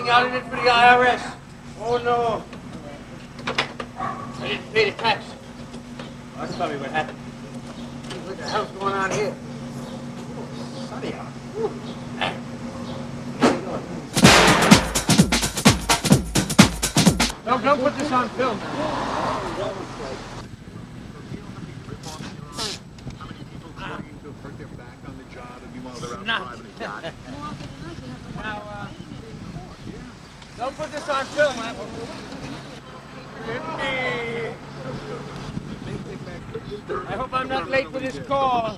Looking out in it for the IRS. Oh, no. I didn't pay the tax. Well, that's probably what happened. What the hell's going on here? Oh, sunny out. Don't put this on film. Don't put this on film. I hope I'm not late for this call.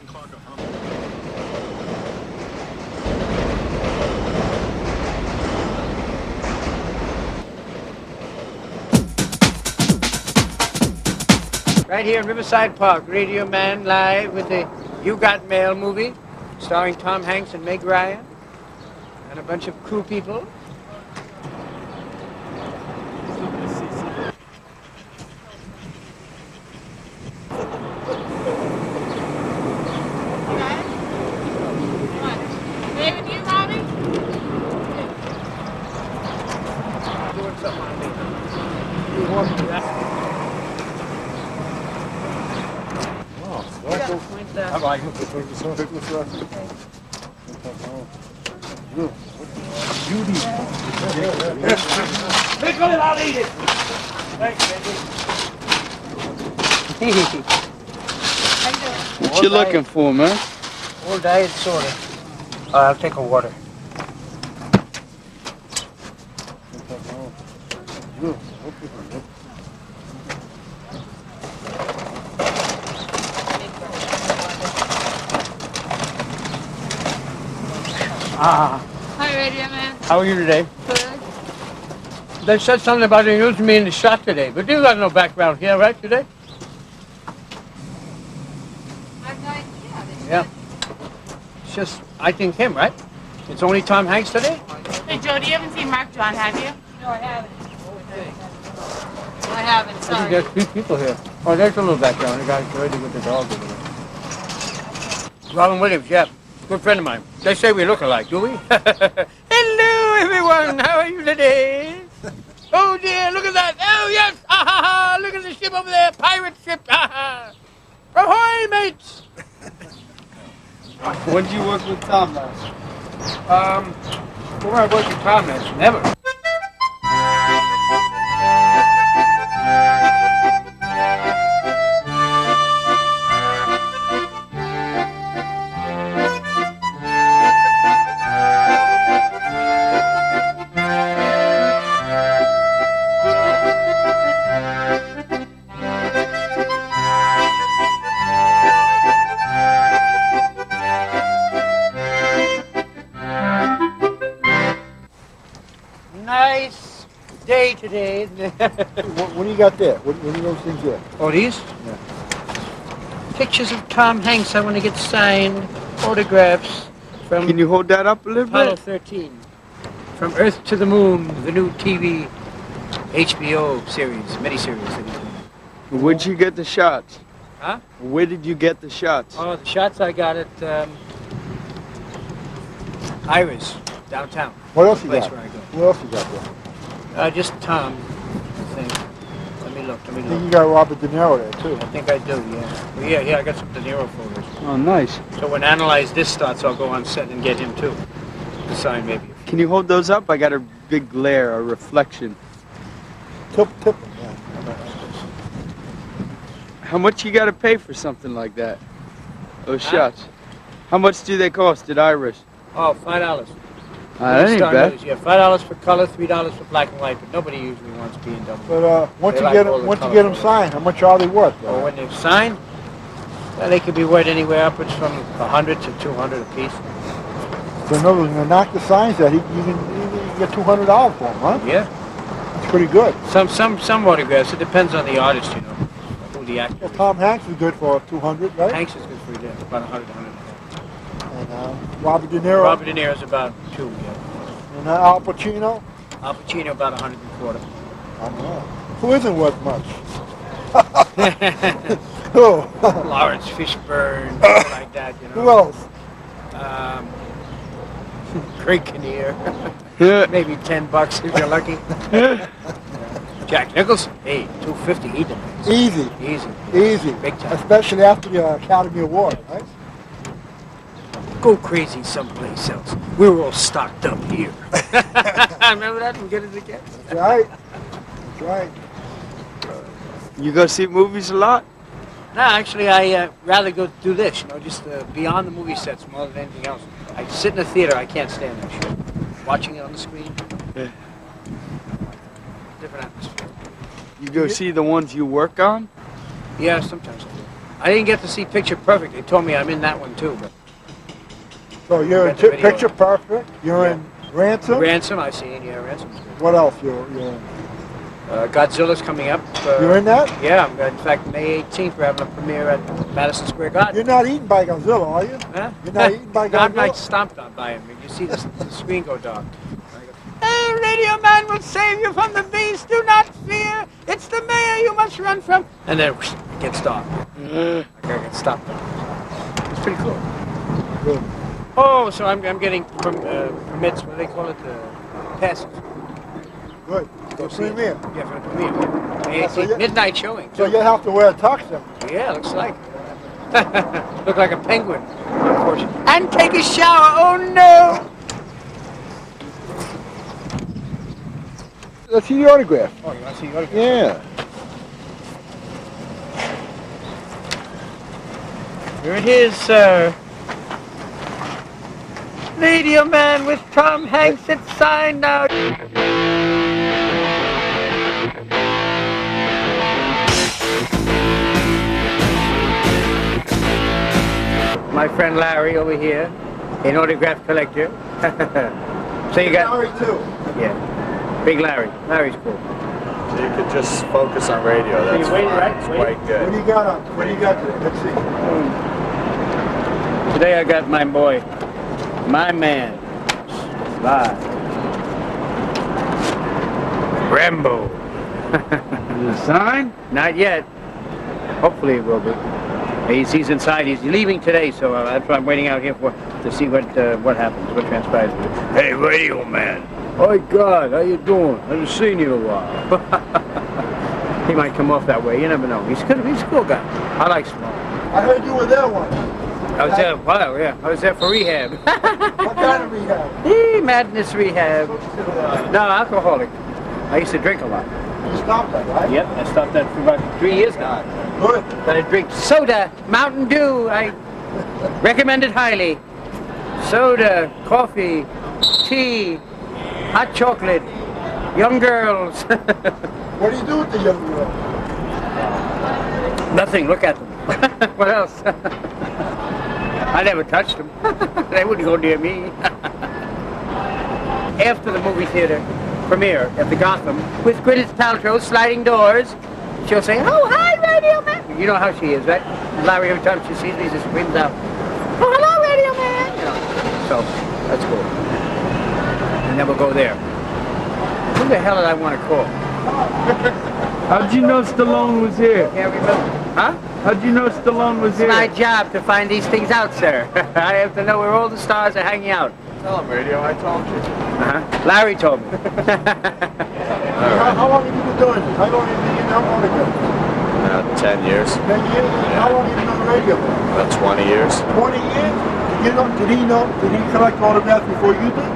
Right here in Riverside Park, Radioman live with the You Got Mail movie, starring Tom Hanks and Meg Ryan, and a bunch of crew people. I'll eat it. Thanks, baby. What you looking for, man? Old diet soda. I'll take a water. Hi, Radioman. How are you today? Good. They said something about using me in the shot today, but you got no background here, right, today? I have no idea. Yeah. It's just, I think him, right? It's only Tom Hanks today? Hey, Jody, you haven't seen Mark John, have you? No, I haven't. I haven't, I think sorry. there's 3 people here. Oh, there's a little background. The guy's already with the dog over there. Robin Williams, yeah. Good friend of mine. They say we look alike, do we? Hello, everyone. How are you today? Oh, dear, look at that. Oh, yes. Ah, ha, ha. Look at the ship over there. Pirate ship. Ah, ha. Ahoy, mates. When did you work with Tom last? Where I worked with Tom last? Never. Nice day today. What do you got there? What are those things there? Oh, these? Yeah. Pictures of Tom Hanks. I want to get signed. Autographs from Can you hold that up a little Apollo bit? 13. From Earth to the Moon, the new TV HBO series, miniseries. that he's in. Where'd you get the shots? Huh? Where did you get the shots? Oh, the shots I got at Iris, downtown. What else you Place got? where I go. What else you got there? Just Tom, I think. Let me look. I think you got Robert De Niro there too. I think I do, yeah. Well, yeah, I got some De Niro photos. Oh, nice. So when Analyze This starts, I'll go on set and get him too. To sign maybe. Can you hold those up? I got a big glare, a reflection. Tip them, yeah. How much you got to pay for something like that? Those Huh? shots. How much do they cost at Iris? Oh, $5. That ain't Star bad. News, yeah, $5 for color, $3 for black and white, but nobody usually wants B&W. But once They you like get all them, the once you color get them photos. signed, how much are they worth? Or when they've signed, well, they could be worth anywhere upwards from 100 to 200 a piece. So in other words, when they knock the signs out, you can get $200 for them, huh? Yeah. That's pretty good. Some autographs. It depends on the artist, you know, who the actor Well, is. Tom Hanks is good for 200, right? Hanks is good for about 100, 100. And Robert De Niro. Robert De Niro's about 2, yeah. And Al Pacino. Al Pacino about 125. I know. Who isn't worth much? Who? Lawrence Fishburne, people like that, you know. Who else? Greg Kinnear. Maybe $10 if you're lucky. Jack Nicholson, hey, $2.50 eating. Easy. Easy. Big time. Especially after the Academy Award, right? Go crazy someplace else. We're all stocked up here. Remember that? And get it again. That's right. That's right. You go see movies a lot? No, actually, I rather go do this, just beyond the movie sets more than anything else. I sit in the theater, I can't stand that shit. Watching it on the screen, Yeah. different atmosphere. You go see the ones you work on? Yeah, sometimes I do. I didn't get to see Picture Perfect. They told me I'm in that one too, but So you're in Got the video. Picture Perfect. You're Yeah. in Ransom. Ransom, I seen. Yeah, Ransom's good. What else? You're in? Godzilla's coming up. You're in that? Yeah, in fact, May 18th we're having a premiere at Madison Square Garden. You're not eaten by Godzilla, are you? Huh? You're not eaten by No, I'm like Godzilla? stomped on by him. You see the screen go dark. Hey, Radio Man will save you from the beast. Do not fear. It's the mayor you must run from. And then whoosh, it gets dark. Like I get stopped on. It's pretty cool. Good. Oh, so I'm getting permits. What do they call it? Passes. Good. Go The see it. premiere. Yeah, for the premiere. May Yeah, so 18th. you- Midnight showing. So you have to wear a tux then. Yeah, looks like. Look like a penguin, unfortunately. And take a shower. Oh no! Let's see the autograph. Oh, you want to see your autograph? Yeah. Here it is, sir. Radio Man with Tom Hanks. It's signed now. My friend Larry over here, an autograph collector. So you got, Larry too. yeah, Big Larry. Larry's cool. So you could just focus on radio. That's you waiting, fine. right? It's Waiting. quite What good. do you got on? What do you got today? Let's see. Today I got my boy, my man, live. Rambo. Is it signed? Not yet. Hopefully it will be. He's inside. He's leaving today, so that's what I'm waiting out here for, to see what happens, what transpires. Hey, Radio Man. Oh God, how you doing? I haven't seen you in a while. He might come off that way. You never know. He's a cool guy. I like Small. I heard you were there once. I was there. Well, yeah. I was there for rehab. What kind of rehab? Madness rehab. No, alcoholic. I used to drink a lot. You stopped that, right? Yep, I stopped that for about 3 years now. Good. But I drink soda, Mountain Dew. I recommend it highly. Soda, coffee, tea, hot chocolate, young girls. What do you do with the young girl? Nothing, look at them. What else? I never touched them. They wouldn't go near me. After the movie theater premiere at the Gotham, with Gwyneth Paltrow sliding doors, she'll say, "Oh, hi, Radio Man." You know how she is, right? Larry, every time she sees me, she screams out, "Oh, hello, Radio Man." You know, so that's cool. And then we'll go there. Who the hell did I want to call? How'd you know Stallone was here? Can't remember. Huh? How'd you know Stallone was It's my here? job to find these things out, sir. I have to know where all the stars are hanging out. Tell him, radio. I told you. Larry told me. How long have you been doing this? How long have you been getting autographs? 10 years. 10 years? How long have you been on the radio? About 20 years. 20 years? Did he collect autographs before you did?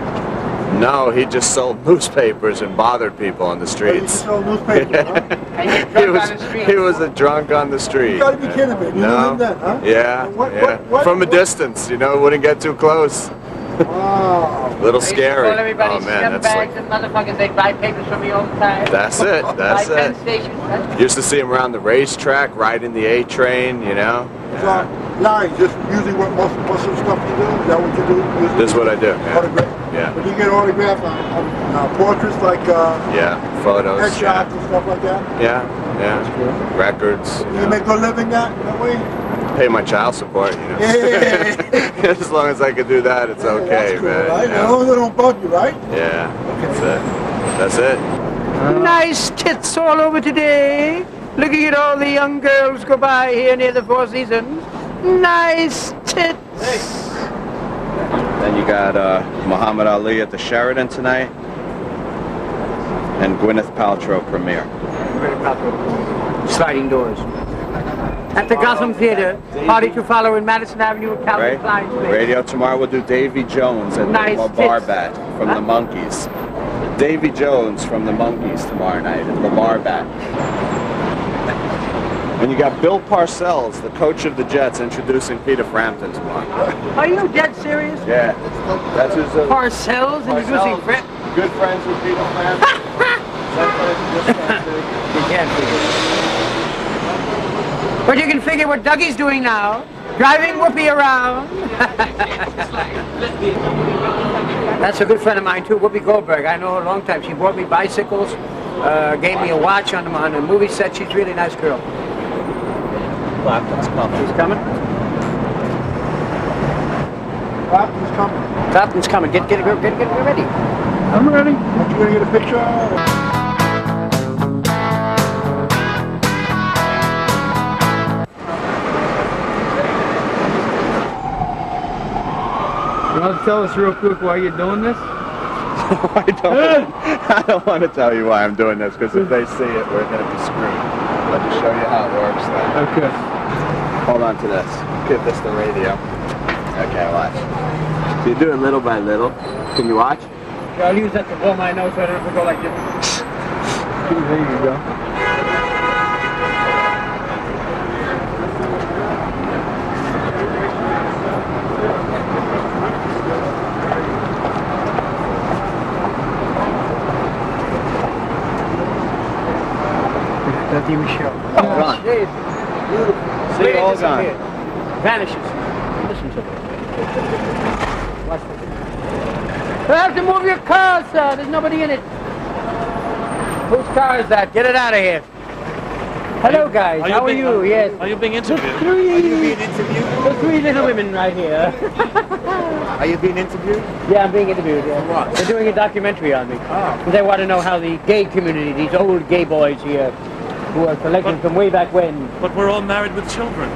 No, he just sold newspapers and bothered people on the Or you streets. just sell newspapers, huh? And you're He drunk was, on the street. he was a drunk on the street. You gotta be kidding me. You No. knew him then, huh? Yeah, What- yeah. what- From a what- distance, wouldn't get too close. Wow. A little I used to scary. call everybody Oh man, that's scumbags like, and motherfuckers. They'd buy papers from me all the time. that's it. That's Buy Penn it. stations. That's Used to see him around the racetrack, riding the A train. So, Larry, just usually what most of the stuff you do? Is that what you do? Usually? This is what I do. Yeah. Autograph. Yeah. But you get autographs on portraits like Yeah, photos. headshots and stuff like that? Yeah, yeah. Records. You make a living that way? Pay my child support, Yeah. As long as I can do that, it's okay, That's cool, man. right? As long as they don't bug you, right? Yeah, that's it. That's it. nice tits all over today. Looking at all the young girls go by here near the Four Seasons. Nice tits. Then you got Muhammad Ali at the Sheraton tonight. And Gwyneth Paltrow premiere. Sliding doors. At the Gotham Theater, party to follow in Madison Avenue and Calvin Klein's place. Radio tomorrow we'll do Davy Jones and Nice Lamar tits. Bat from the Monkees. Davy Jones from the Monkees tomorrow night and Lamar Bat. And you got Bill Parcells, the coach of the Jets, introducing Peter Frampton tomorrow. Are you dead serious? Yeah, that's his. Parcells introducing Fred. Good friends with Peter Frampton. You can't figure it. But you can figure what Dougie's doing now. Driving Whoopi around. That's a good friend of mine too, Whoopi Goldberg. I know her a long time. She bought me bicycles, gave me a watch on a movie set. She's a really nice girl. Clapton's coming. He's coming? Clapton's coming. Clapton's coming. Get ready. I'm ready. Aren't you gonna get a picture? You want to tell us real quick why you're doing this? I don't want to tell you why I'm doing this, because if they see it, we're going to be screwed. I'll just show you how it works then. Okay. Hold on to this. Give this the radio. Okay, watch. So you do it little by little. Can you watch? Yeah, I'll use that to blow my nose so I don't have to go like this. There you go. That TV show. Oh, gone. See, all gone. Vanishes. Listen to it. Watch this. You have to move your car, sir. There's nobody in it. Whose car is that? Get it out of here. Hello, guys. How are you? Yes. Are you being interviewed? Are you being interviewed? The three little women right here. Are you being interviewed? Yeah, I'm being interviewed. Yeah. What? They're doing a documentary on me. Oh. They want to know how the gay community, these old gay boys here, who are collecting from way back when. But we're all married with children.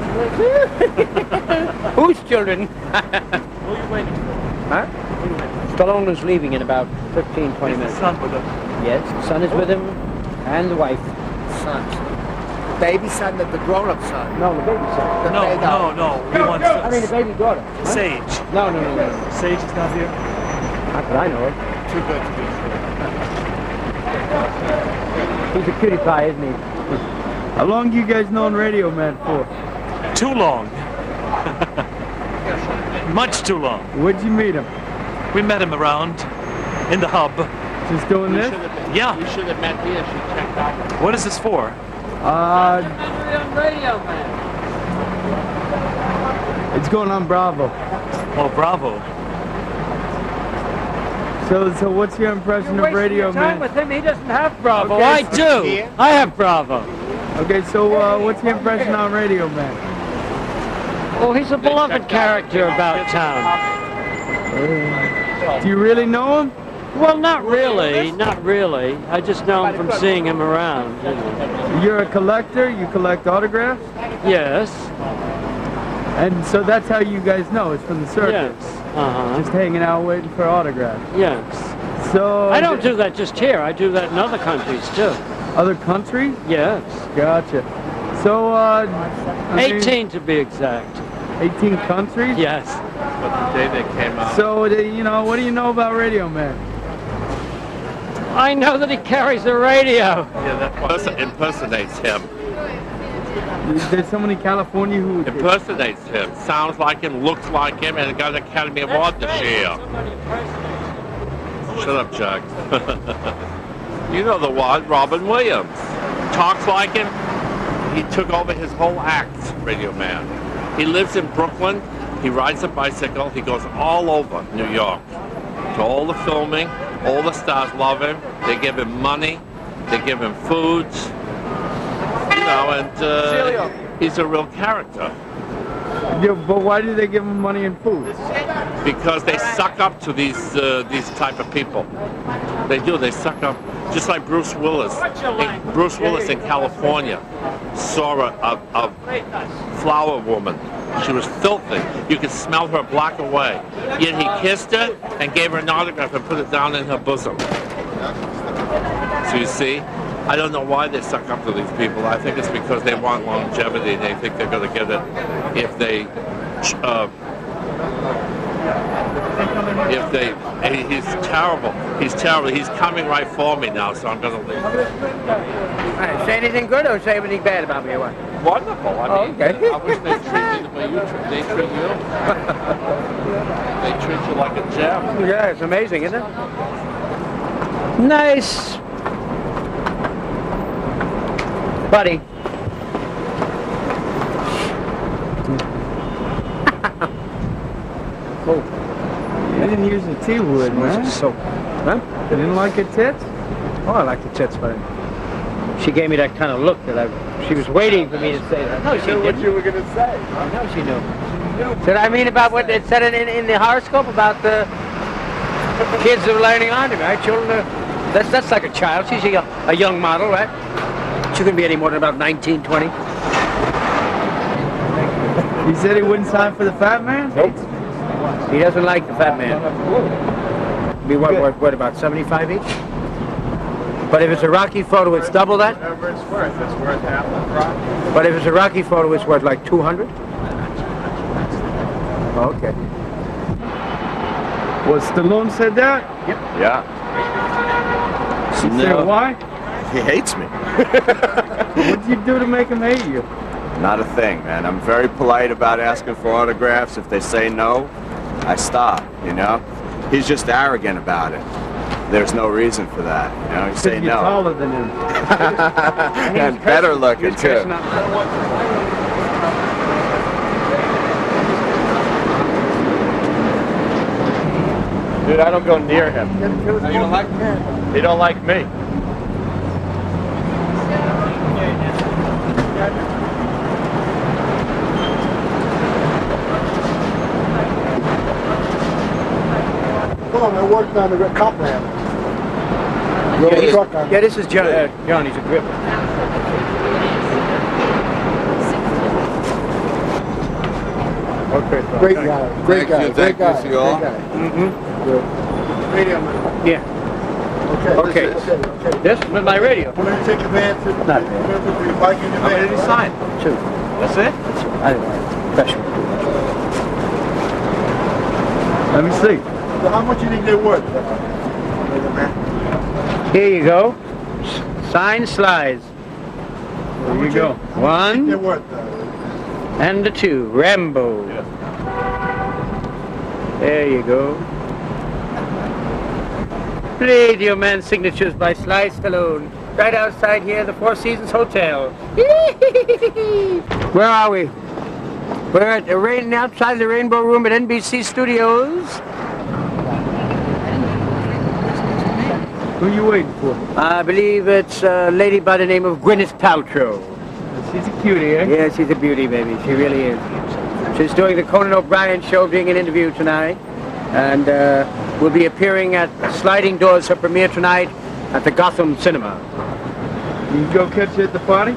Whose children? Who are you waiting for? Huh? Stallone is leaving in about 15, 20 Is the minutes. son with him? Yes, the son is with him, and the wife. Son. Baby son, the grown-up son. No, the baby son. No. He wants I mean the baby daughter. Huh? Sage. No. Sage is not here. Not that I know of. Too good to be true. He's a cutie pie, isn't he? How long you guys known Radio Man for? Too long. Much too long. Where'd you meet him? We met him around in the hub. Just doing this? Yeah. We should have met here. She checked out. What is this for? It's going on Bravo. Oh, Bravo. So what's your impression of Radio Man? with him. He doesn't have Bravo. Okay, I so- do. I have Bravo. Okay, so what's your impression on Radio Man? Oh, he's a beloved character about town. Do you really know him? Well, not really. I just know him from seeing him around. You know. You're a collector? You collect autographs? Yes. And so that's how you guys know. It's from the circus. Yes. Uh-huh. Just hanging out waiting for autographs. Yes. So I don't do that just here. I do that in other countries too. other countries? Yes. Gotcha. So, I mean, 18 to be exact. 18 countries? Yes. But the day they came out. So, you know, what do you know about Radio Man? I know that he carries a radio. Yeah, that impersonates him. There's someone in California who Impersonates him, sounds like him, looks like him, and got an Academy Award this year. Shut up, Jack. You know the one, Robin Williams. Talks like him. He took over his whole act, Radio Man. He lives in Brooklyn. He rides a bicycle. He goes all over New York to all the filming. All the stars love him. They give him money. They give him foods. You know, and he's a real character. Yeah, but why do they give him money and food? Because they suck up to these type of people. They do. They suck up, just like Bruce Willis. Bruce Willis in California saw a flower woman. She was filthy. You could smell her a block away. Yet he kissed her and gave her an autograph and put it down in her bosom. So you see, I don't know why they suck up to these people. I think it's because they want longevity. They think they're going to get it if they he's terrible. He's terrible. He's coming right for me now, so I'm going to leave. Say anything good or say anything bad about me or what? Wonderful. I mean, okay. I wish they treated me the way they treat you. They treat you like a gem. Yeah, it's amazing, isn't it? Nice. Buddy. Cool. I didn't use the T word, man. So, huh? You didn't like her tits? Oh, I like the tits, but she gave me that kind of look that she was waiting for me to say that. No, she knew what didn't. you were going to say. I know she knew. Did I mean about what it said in the horoscope about the kids that are learning laundry, right? Children, that's like a child. She's a young model, right? She couldn't be any more than about 19, 20. He said he wouldn't sign for the fat man? Nope. He doesn't like the fat man. Be what about 75 each? But if it's a Rocky photo, it's double that? Whatever it's worth half the price. But if it's a Rocky photo, it's worth like 200? Oh, okay. Well, Stallone said that? Yeah. You said why? He hates me. What did you do to make him hate you? Not a thing, man. I'm very polite about asking for autographs. If they say no, I stop, you know? He's just arrogant about it. There's no reason for that, you know? You say You're no. taller than him. And better looking, too. Dude, I don't go near him. You don't like me? He don't like me. Come on, I worked on the cop lamp. Drove a truck on Yeah, this is John. John, he's a gripper. Okay. Great guy. Great guy. Great guy. Mm-hmm. Good. Yeah. Okay. This is my radio. We're going to take advantage of Not your bike in your How many did he sign? 2. That's it? I don't know. Special. Let me see. So how much do you think they're worth? Here you go. Signed slides. There you go. One They're worth. and a 2. Rambo. There you go. Radioman signatures by Sly Stallone. Right outside here, the Four Seasons Hotel. Where are we? We're at the outside the Rainbow Room at NBC Studios. Who are you waiting for? I believe it's a lady by the name of Gwyneth Paltrow. She's a cutie, eh? Yeah, she's a beauty, baby. She really is. She's doing the Conan O'Brien show, being an interview tonight. And will be appearing at Sliding Doors, her premiere tonight at the Gotham Cinema. You can go catch her at the party?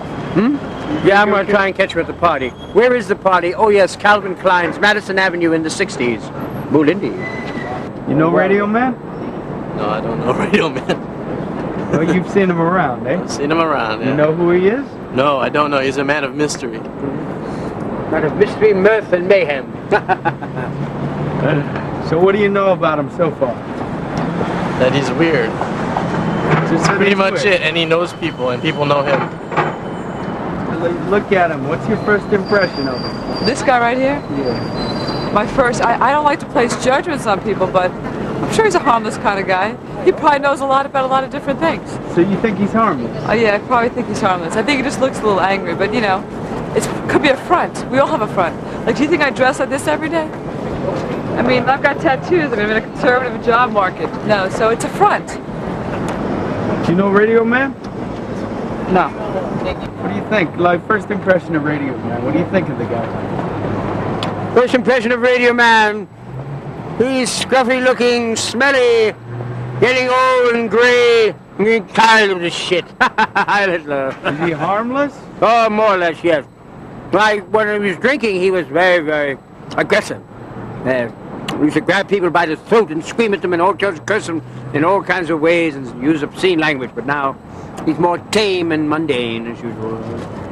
Yeah, I'm going to try and catch her at the party. Where is the party? Oh, yes, Calvin Klein's, Madison Avenue in the 60s. Mulindi. You know Radio Man? No, I don't know Radioman. Well, you've seen him around, eh? I've seen him around, yeah. You know who he is? No, I don't know. He's a man of mystery. Man of mystery, mirth, and mayhem. So what do you know about him so far? That he's weird. Just That's pretty much it. And he knows people, and people know him. Look at him. What's your first impression of him? This guy right here? Yeah. My first, I don't like to place judgments on people, but I'm sure he's a harmless kind of guy. He probably knows a lot about a lot of different things. So you think he's harmless? Oh yeah, I probably think he's harmless. I think he just looks a little angry, but you know, it could be a front. We all have a front. Like, do you think I dress like this every day? I mean, I've got tattoos. I mean, I'm in a conservative job market. No, so it's a front. Do you know Radio Man? No. What do you think? Like, first impression of Radio Man. What do you think of the guy? First impression of Radio Man. He's scruffy looking, smelly, getting old and gray, I'm getting tired of this shit. Is he harmless? Oh, more or less, yes. Like, when he was drinking, he was very, very aggressive. He used to grab people by the throat and scream at them and all kinds of curse them in all kinds of ways and use obscene language. But now, he's more tame and mundane as usual.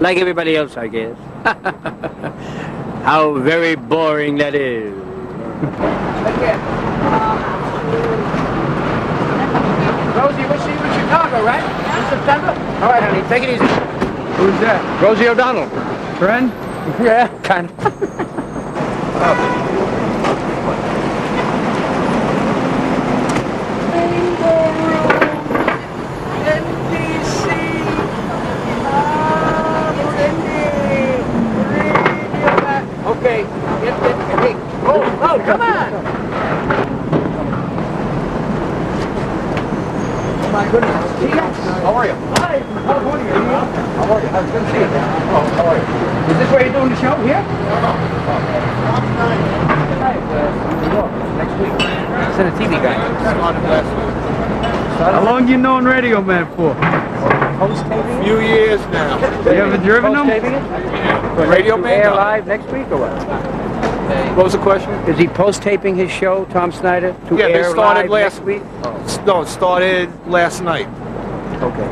Like everybody else, I guess. How very boring that is. Rosie, we'll see you in Chicago, right? In September? All right, honey, take it easy. Who's that? Rosie O'Donnell. Friend? Yeah, kind of. Okay, hey, oh, come on! Oh my goodness, how are you? Hi, from California. How are you? I was going to see you. Oh, how are you? Is this where you're doing the show here? New York, next week. Send a TV guy. How long you known Radio Man for? Post-taping? Few years now. You ever driven him? Post-taping it? For Radio Man? Air live next week or what? What was the question? Is he post-taping his show, Tom Snyder, to Yeah, they air started live last next week? No, it started last night. Okay.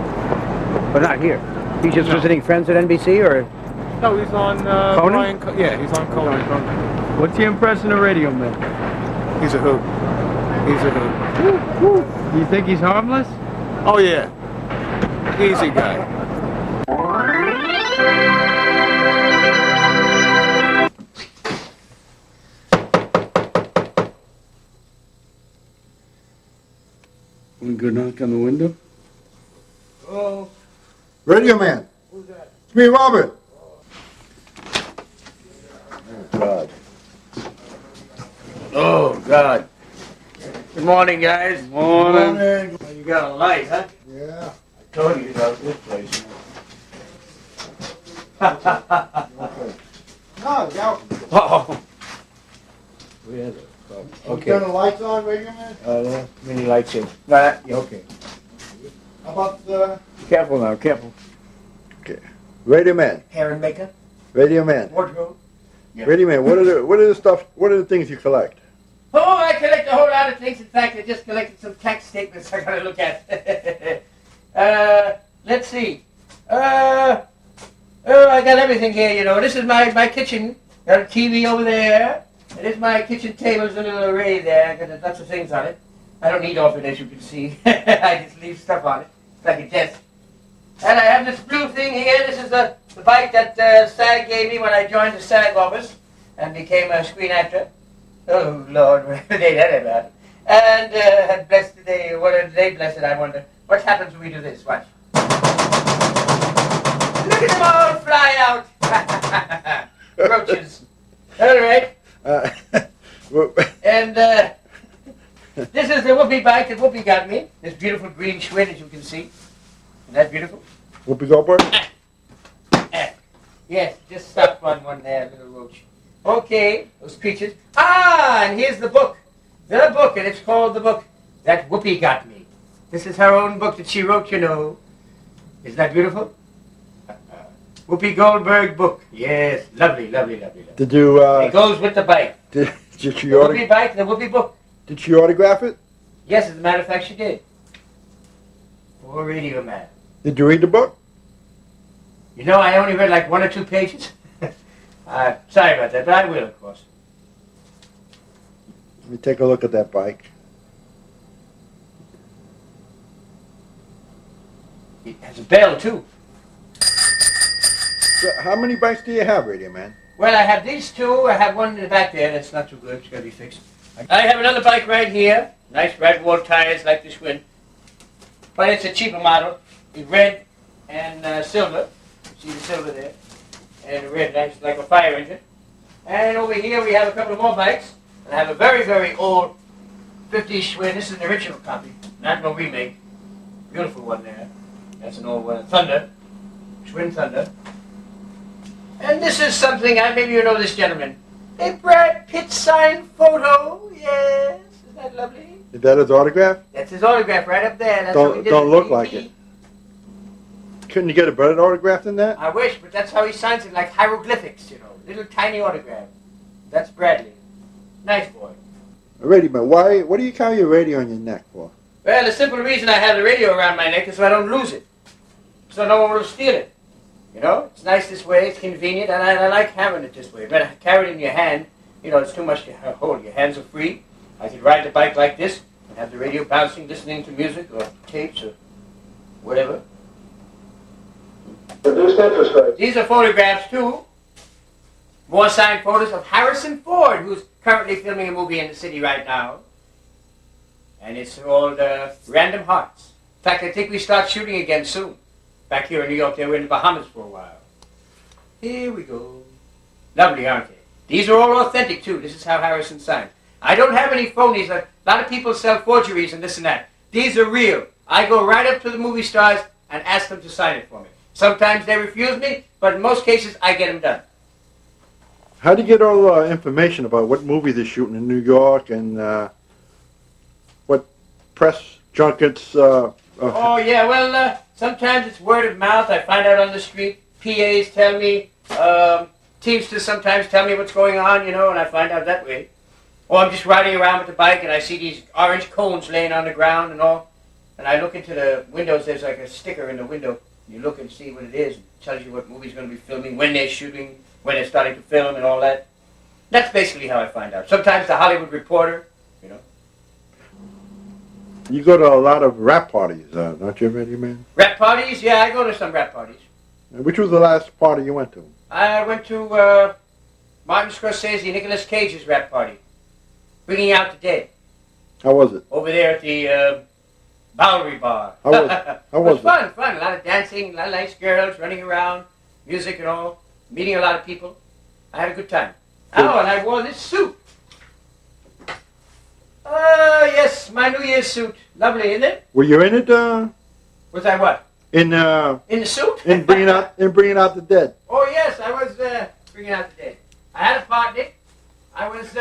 But not here. He's just visiting friends at NBC, or? No, he's on Conan? he's on Conan. What's your impression of Radio Man? He's a hoot. He's a hoot. Do you think he's harmless? Oh yeah. Easy guy. Want to go knock on the window? Oh. Radio Man. Who's that? It's me, Robert. God. Oh, God. Good morning, guys. Morning. You got a light, huh? Yeah. I told you about this place. No, yeah. Oh. Yeah. You turn the lights on, Radio Man? Yeah. Many lights in. Yeah, okay. How about the... Careful now, careful. Okay. Radio Man. Hair and makeup, Radio Man. wardrobe. Yeah. Radio Man, what are the things you collect? Oh, I collect a whole lot of things. In fact, I just collected some tax statements I gotta look at. Let's see. Oh, I got everything here, you know. This is my kitchen. Got a TV over there. And this is my kitchen table. There's a little array there. Got lots of things on it. I don't eat off it, as you can see. I just leave stuff on it. It's like a desk. And I have this blue thing here. This is the bike that SAG gave me when I joined the SAG office and became a screen actor. Oh, Lord, what a day that ever happened. And had blessed the day, what a day blessed, I wonder. What happens when we do this? Watch. Look at them all fly out. Roaches. All right. And this is the whoopee bike that Whoopi got me. This beautiful green Schwinn, as you can see. Isn't that beautiful? Whoopi Goldberg? Yes, just stop on one there, little roach. Okay, those peaches. Ah, and here's the book. The book, and it's called The Book That Whoopi Got Me. This is her own book that she wrote, you know. Isn't that beautiful? Whoopi Goldberg book. Yes, lovely, lovely, lovely, lovely. Did you, It goes with the bike. did The she Whoopi bike, the Whoopi book. did she autograph it? Yes, as a matter of fact, she did. For Radio Man. Did you read the book? You know, I only read like 1 or 2 pages. Sorry about that, but I will, of course. Let me take a look at that bike. It has a bell, too. So how many bikes do you have, Radio Man? Well, I have these 2. I have one in the back there that's not too good. It's got to be fixed. I have another bike right here. Nice red wall tires like this one. But it's a cheaper model. It's red and silver. See the silver there? And the red, nice, like a fire engine. And over here we have a couple of more bikes. And I have a very, very old 50s Schwinn. This is an original copy, not no remake. Beautiful one there. That's an old one. Thunder. Schwinn Thunder. And this is something, maybe you know this gentleman. A Brad Pitt signed photo. Yes. Isn't that lovely? Is that his autograph? That's his autograph right up there. That's how he did Don't it. look like it. Couldn't you get a better autograph than that? I wish, but that's how he signs it, like hieroglyphics, you know. Little tiny autograph. That's Bradley. Nice boy. Radio man, what do you carry your radio on your neck for? Well, the simple reason I have the radio around my neck is so I don't lose it. So no one will steal it. You know, it's nice this way, it's convenient, and I like having it this way. But I carry it in your hand, you know, it's too much to hold. Your hands are free. I could ride the bike like this and have the radio bouncing, listening to music or tapes or whatever. Reduced interest rates. These are photographs, too. More signed photos of Harrison Ford, who's currently filming a movie in the city right now. And it's called Random Hearts. In fact, I think we start shooting again soon. Back here in New York, they were in the Bahamas for a while. Here we go. Lovely, aren't they? These are all authentic, too. This is how Harrison signed. I don't have any phonies. A lot of people sell forgeries and this and that. These are real. I go right up to the movie stars and ask them to sign it for me. Sometimes they refuse me, but in most cases, I get them done. How do you get all the information about what movies they're shooting in New York and what press junkets? Oh, yeah, well, sometimes it's word of mouth. I find out on the street. PAs tell me. Teamsters sometimes tell me what's going on, you know, and I find out that way. Or I'm just riding around with the bike and I see these orange cones laying on the ground and all. And I look into the windows. There's like a sticker in the window. You look and see what it is. It tells you what movie's going to be filming, when they're shooting, when they're starting to film and all that. That's basically how I find out. Sometimes the Hollywood Reporter, you know. You go to a lot of rap parties, don't you, Radio Man? Rap parties? Yeah, I go to some rap parties. Which was the last party you went to? I went to Martin Scorsese, Nicolas Cage's rap party. Bringing Out the Dead. How was it? Over there at the Bowery Bar. How was it? Fun. A lot of dancing, a lot of nice girls running around, music and all, meeting a lot of people. I had a good time. Oh, and I wore this suit. Oh, yes, my New Year's suit. Lovely, isn't it? Were you in it? Was I what? In the suit? in bringing out the dead. Oh, yes, I was bringing out the dead. I had a partner. I was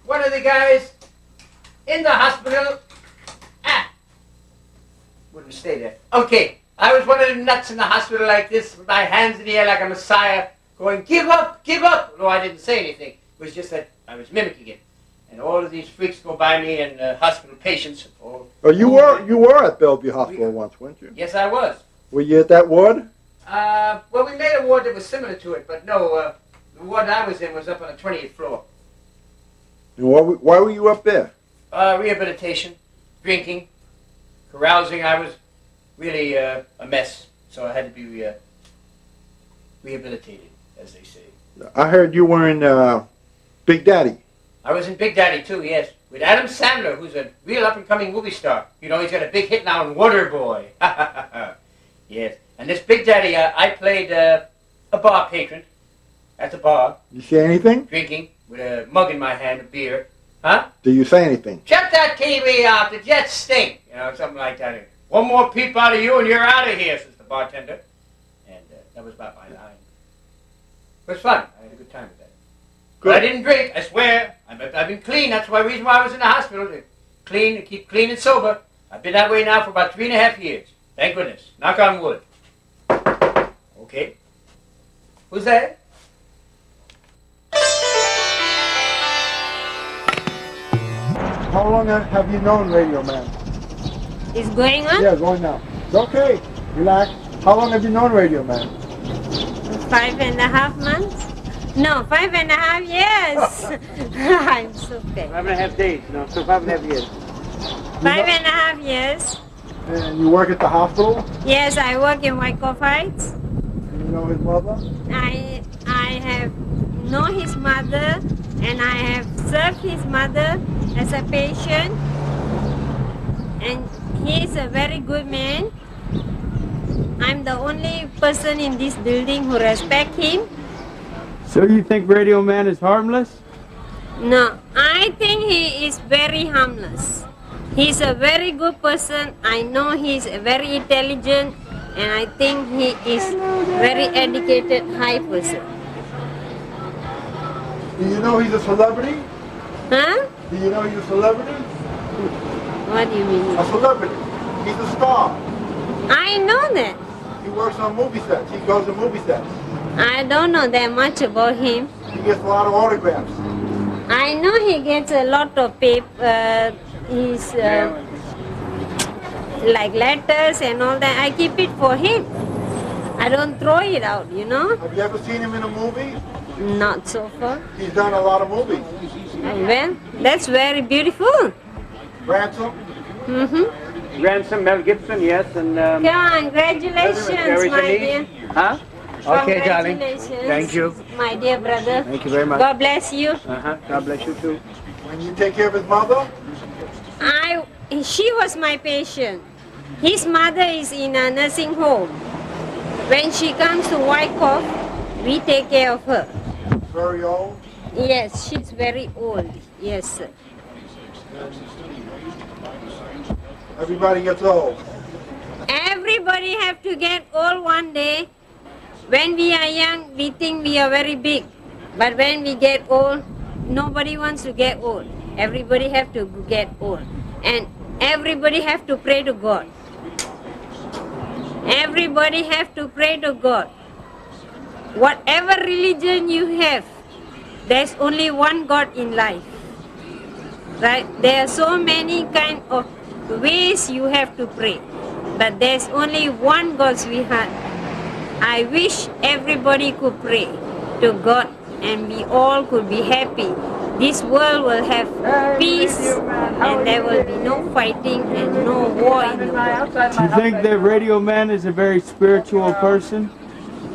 one of the guys in the hospital. Wouldn't stay there. Okay, I was one of the nuts in the hospital like this, with my hands in the air like a messiah, going, give up, give up. No, I didn't say anything. It was just that I was mimicking it. And all of these freaks go by me and hospital patients. Oh, you were at Bellevue Hospital once, weren't you? Yes, I was. Were you at that ward? Well, we made a ward that was similar to it, but no, the ward I was in was up on the 20th floor. And why were you up there? Rehabilitation, drinking, carousing. I was really a mess, so I had to be rehabilitated, as they say. I heard you were in Big Daddy. I was in Big Daddy, too, yes, with Adam Sandler, who's a real up-and-coming movie star. You know, he's got a big hit now in Waterboy. Yes. And this Big Daddy, I played a bar patron at the bar. You say anything? Drinking, with a mug in my hand, a beer. Huh? Do you say anything? Shut that TV off, the jets stink. You know, something like that. One more peep out of you and you're out of here, says the bartender. And that was about my line. It was fun. I had a good time with that. But I didn't drink, I swear. I've been clean. That's the reason why I was in the hospital. To keep clean and sober. I've been that way now for about 3.5 years. Thank goodness. Knock on wood. Okay. Who's that? How long have you known Radio Man? It's going on? Yeah, going now. It's okay. Relax. How long have you known Radio Man? 5.5 months? No, 5.5 years. I'm so bad. 5.5 days, no, so 5.5 years. 5.5 years. And you work at the hospital? Yes, I work in Wyckoff Heights. And you know his mother? I have known his mother, and I have served his mother as a patient. And he is a very good man. I'm the only person in this building who respects him. So you think Radio Man is harmless? No, I think he is very harmless. He's a very good person. I know he's very intelligent, and I think he is very educated, high person. Do you know he's a celebrity? Huh? Do you know he's a celebrity? What do you mean? A celebrity. He's a star. I know that. He works on movie sets. He goes to movie sets. I don't know that much about him. He gets a lot of autographs. I know he gets a lot of paper, his like letters and all that. I keep it for him. I don't throw it out, you know. Have you ever seen him in a movie? Not so far. He's done a lot of movies. Well, that's very beautiful. Ransom? Mm-hmm. Grandson, Mel Gibson, yes, and... Congratulations, my dear. Huh? Okay, darling. Congratulations, Thank you. my dear brother. Thank you very much. God bless you. God bless you, too. When you take care of his mother? She was my patient. His mother is in a nursing home. When she comes to Wyckoff, we take care of her. Very old? Yes, she's very old. Yes, sir. Everybody gets old. Everybody have to get old one day. When we are young, we think we are very big. But when we get old, nobody wants to get old. Everybody have to get old. And everybody have to pray to God. Everybody have to pray to God. Whatever religion you have, there's only one God in life. Right? There are so many kind of ways you have to pray. But there's only one God we have. I wish everybody could pray to God and we all could be happy. This world will have peace and there will be no fighting and no war in the world. Do you think that Radio Man is a very spiritual person?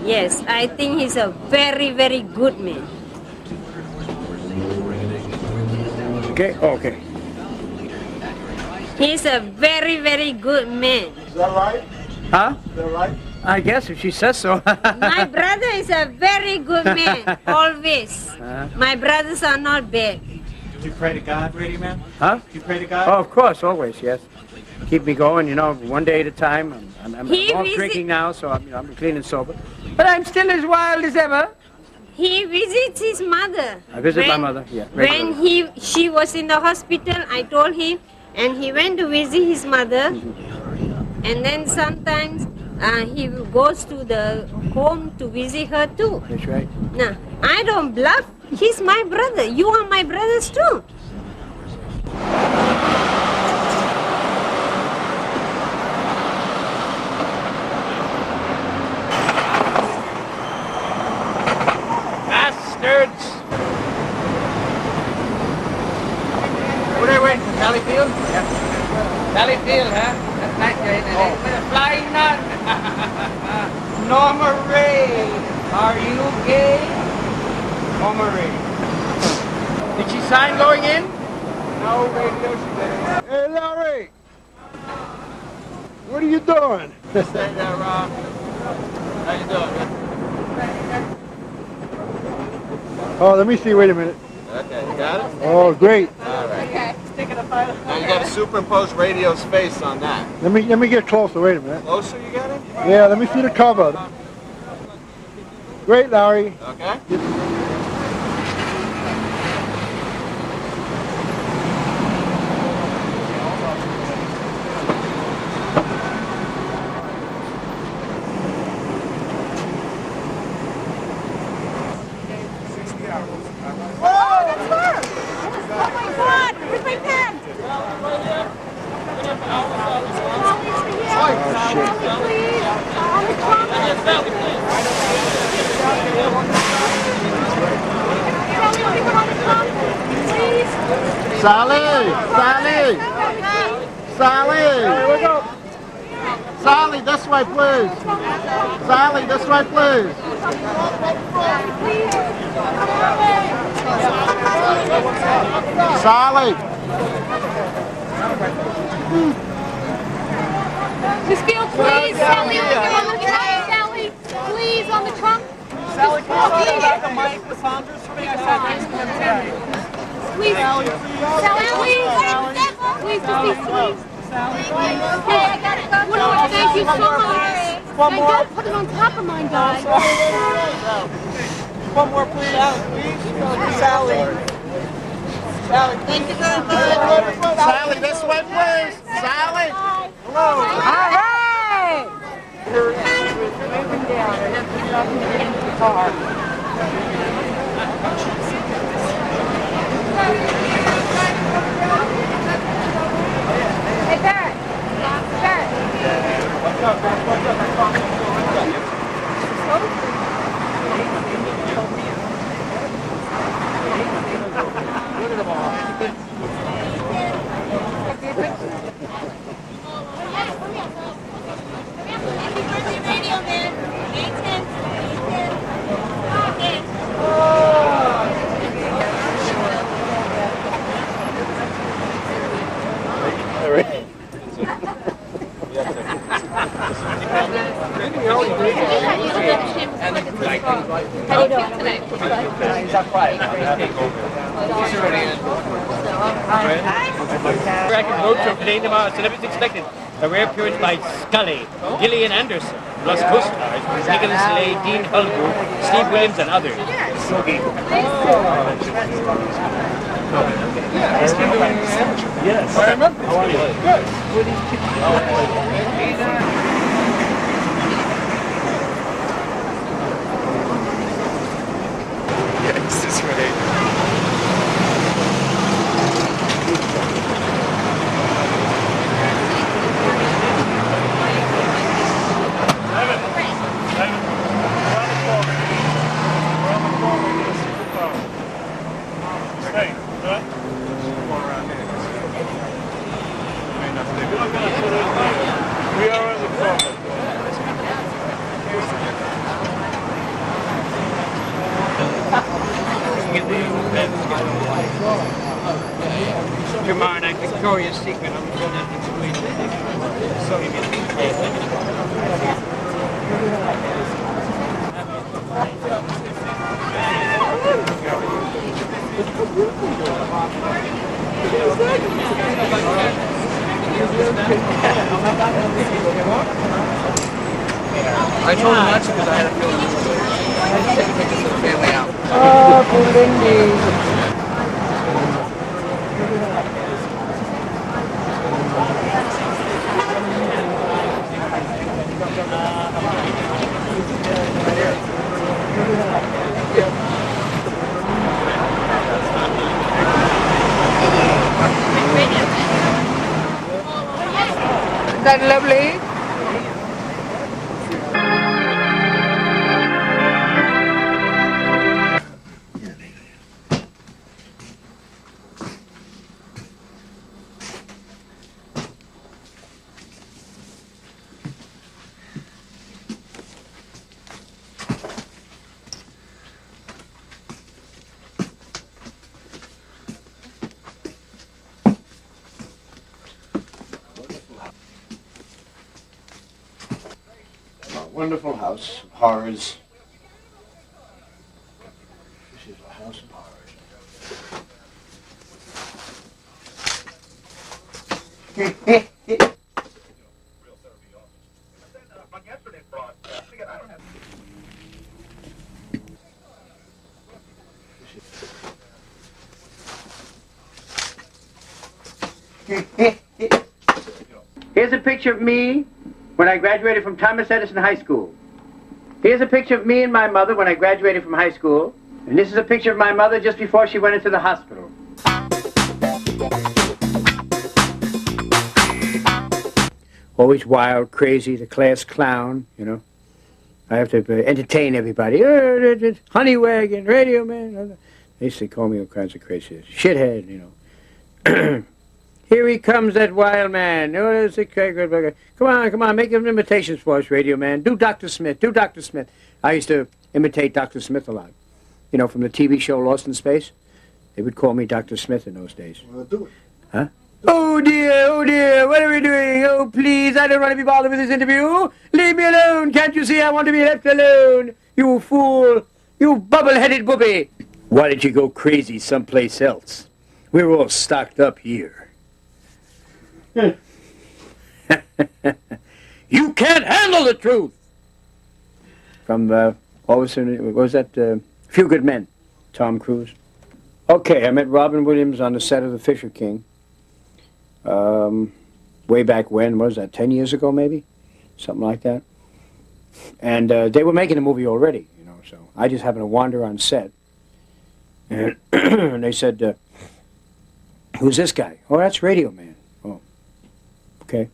Yes, I think he's a very, very good man. Okay. He's a very, very good man. Is that right? Huh? Is that right? I guess if she says so. My brother is a very good man, always. My brothers are not bad. Do you pray to God, Radio Man? Huh? Do you pray to God? Oh, of course, always, yes. Keep me going, one day at a time. I'm off drinking now, so I'm clean and sober. But I'm still as wild as ever. He visits his mother. I visit my mother, yeah. Regularly. When she was in the hospital, I told him, and he went to visit his mother. And then sometimes he goes to the home to visit her too. That's right. No, I don't bluff. He's my brother. You are my brothers too. Bastards! What are they waiting for? Valleyfield? Yeah. Valleyfield, huh? That's nice, Jay. Flying nun! Norma Ray! Are you gay? Norma Ray. Did she sign going in? No, radio, she didn't. Hey, Larry! What are you doing? Stay there, Rob. How you doing? Oh, let me see. Wait a minute. Okay, you got it? Oh, great. All right. Now you got to superimpose radio's face on that. Let me get closer. Wait a minute. Closer, you got it? Yeah, let me see the cover. Great, Larry. Okay. Sally, this way, please. Sally, this way, please. Sally. Miss Field, please. Sally, on the trunk. Sally, please, on the trunk. Sally, can you hold back a mic with Saunders for me? I sat next to him today. Please. Sally, please. Please, please. Hey, I gotta go. Well, thank you so much. One more. Don't put it on top of mine, guys. One more, please. Sally. Sally, thank you very much. Sally, this way, please. Sally. Hello. All right! Moving down. I have to stop and get into the car. Hey, Barrett. Barrett. Road show today tomorrow. Celebrities expected. A rare appearance by Scully, Gillian Anderson, plus co-stars Nicholas Slade, Dean Hulgo, Steve Williams, and others. Yes. I remember. Yes, that's right. We are on the phone. Tomorrow night, Victoria's Secret. I'm going to explain I told him not to because I had a feeling he was going to. I had to take pictures of the family out. Oh, Burundi. Isn't that lovely? Wonderful house of horrors. This is a house of horrors. Here's a picture of me when I graduated from Thomas Edison High School. Here's a picture of me and my mother when I graduated from high school. And this is a picture of my mother just before she went into the hospital. Always wild, crazy, the class clown, you know. I have to entertain everybody. Honey wagon, radio man. They used to call me all kinds of crazy shithead, you know. Here he comes, that wild man. Come on, make some imitations for us, radio man. Do Dr. Smith, do Dr. Smith. I used to imitate Dr. Smith a lot. You know, from the TV show Lost in Space. They would call me Dr. Smith in those days. Well, do it. Huh? Oh dear, what are we doing? Oh, please, I don't want to be bothered with this interview. Leave me alone. Can't you see I want to be left alone? You fool. You bubble-headed booby. Why don't you go crazy someplace else? We're all stocked up here. You can't handle the truth. From, what was that? Few Good Men. Tom Cruise. Okay, I met Robin Williams on the set of The Fisher King. Way back when, what was that, 10 years ago maybe? Something like that. And they were making a movie already, you know, so I just happened to wander on set. And, and they said, who's this guy? Oh, that's Radioman. Oh, okay.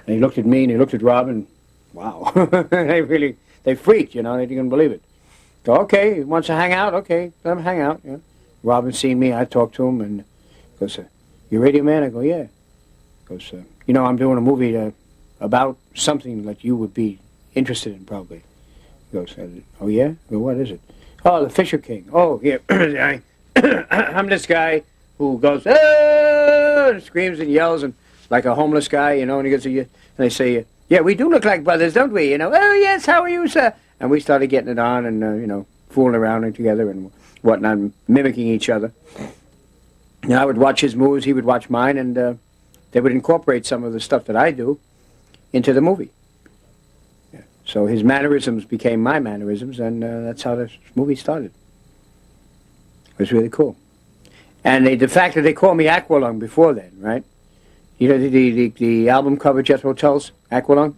And he looked at me and he looked at Robin. Wow. They freaked, you know, they didn't believe it. So, okay, he wants to hang out, okay, let him hang out. You know. Robin seen me, I talked to him, and he goes, you Radioman? I go, yeah. He goes, you know, I'm doing a movie about something that you would be interested in, probably. He goes, oh, yeah? I go, what is it? Oh, The Fisher King. Oh, yeah. I'm this guy who goes, and screams and yells, and like a homeless guy, you know, and he goes, and they say, yeah, we do look like brothers, don't we? You know, oh, yes, how are you, sir? And we started getting it on and, you know, fooling around and together and whatnot, mimicking each other. And I would watch his movies, he would watch mine, and they would incorporate some of the stuff that I do into the movie. Yeah. So his mannerisms became my mannerisms, and that's how this movie started. It was really cool. And the fact that they called me Aqualung before then, right? You know, the album cover, Jethro Tull's Aqualung?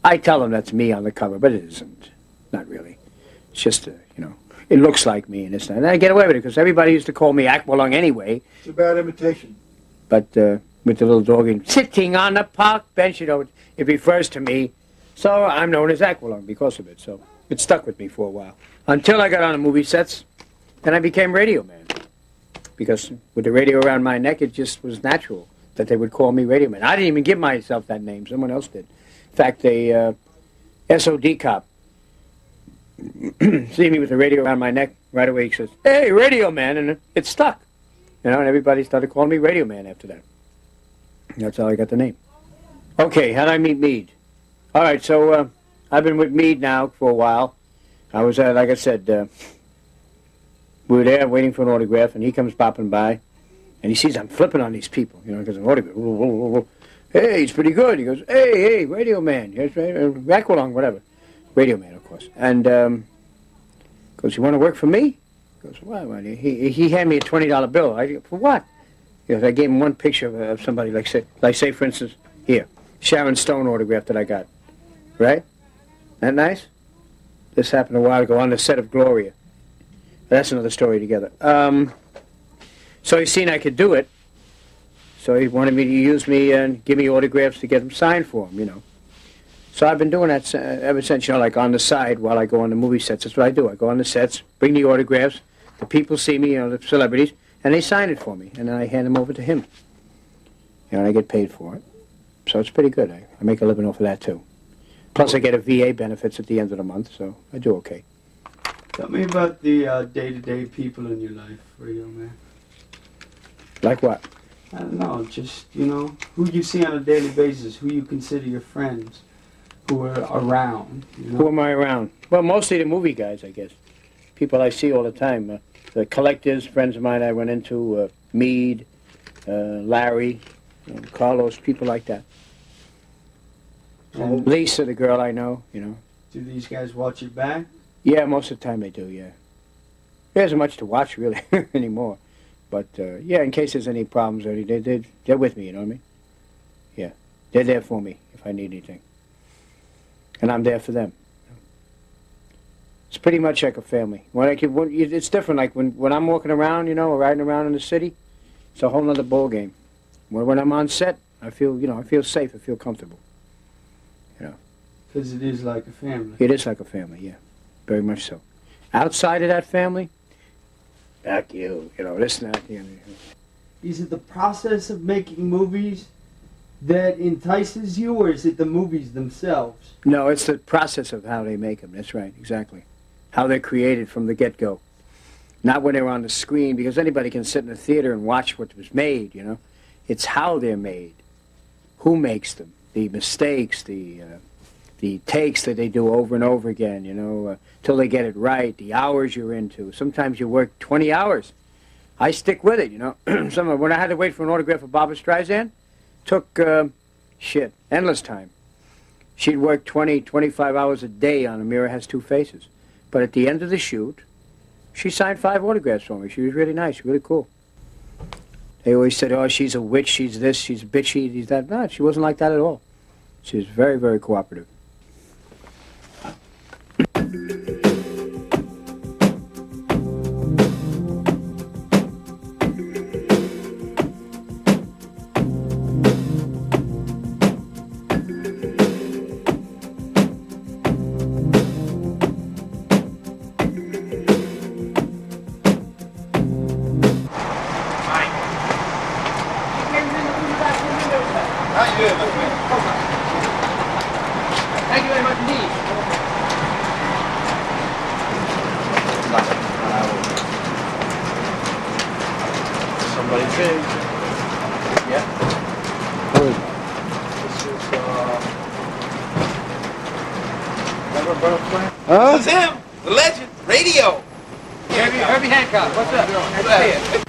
I tell them that's me on the cover, but it isn't. Not really. It's just, you know, it looks like me, and it's not. And I get away with it, because everybody used to call me Aqualung anyway. It's a bad imitation. But with the little dog sitting on the park bench, you know, it refers to me. So I'm known as Aqualung because of it. So it stuck with me for a while. Until I got on the movie sets, then I became Radioman. Because with the radio around my neck, it just was natural that they would call me Radioman. I didn't even give myself that name. Someone else did. In fact, a SOD cop see me with the radio around my neck, right away he says, hey, Radioman, and it stuck. You know, and everybody started calling me Radioman after that. That's how I got the name. Okay, how did I meet Meade? All right, so I've been with Meade now for a while. I was, like I said, we were there waiting for an autograph, and he comes popping by, and he sees I'm flipping on these people, you know, because an autograph. Hey, he's pretty good. He goes, hey, Radioman. Yes, Aqualung, whatever. Radioman, of course. And goes, you want to work for me? He goes, why? He handed me a $20 bill. I go, for what? He goes, I gave him one picture of somebody, like say, for instance, here, Sharon Stone autograph that I got. Right? Isn't that nice? This happened a while ago on the set of Gloria. That's another story together. So he seen I could do it. So he wanted me to use me and give me autographs to get them signed for him, you know. So I've been doing that ever since, you know, like on the side while I go on the movie sets. That's what I do. I go on the sets, bring the autographs, the people see me, you know, the celebrities, and they sign it for me. And then I hand them over to him. You know, and I get paid for it. So it's pretty good. I make a living off of that, too. Plus I get a VA benefits at the end of the month, so I do okay. Tell me about the day-to-day people in your life, Radioman. Like what? I don't know, just, you know, who you see on a daily basis, who you consider your friends, who are around. You know? Who am I around? Well, mostly the movie guys, I guess. People I see all the time. The collectors, friends of mine I run into, Meade, Larry, Carlos, people like that. And Lisa, the girl I know, you know. Do these guys watch your back? Yeah, most of the time they do, yeah. There isn't much to watch, really, anymore. But, yeah, in case there's any problems, they're with me, you know what I mean? Yeah. They're there for me if I need anything. And I'm there for them. It's pretty much like a family. It's different, like when I'm walking around, you know, or riding around in the city, it's a whole other ball game. When I'm on set, I feel, you know, I feel safe, I feel comfortable. You know. Because it is like a family. It is like a family, yeah. Very much so. Outside of that family, back you know, this and that. You know. Is it the process of making movies that entices you, or is it the movies themselves? No, it's the process of how they make them. That's right, exactly. How they're created from the get-go. Not when they're on the screen, because anybody can sit in a theater and watch what was made, you know. It's how they're made. Who makes them? The mistakes, the takes that they do over and over again, you know, till they get it right, the hours you're into. Sometimes you work 20 hours. I stick with it, you know. When I had to wait for an autograph of Barbra Streisand, took, endless time. She'd work 20, 25 hours a day on A Mirror Has Two Faces. But at the end of the shoot, She signed 5 autographs for me. She was really nice, really cool. They always said, oh, she's a witch, she's this, she's bitchy, she's that. No, she wasn't like that at all. She was very, very cooperative. Thank you very much indeed. Somebody big. Yeah. This is, remember Bert Frank? This is him, the legend, radio. Herbie Hancock, what's up? Nice to see you.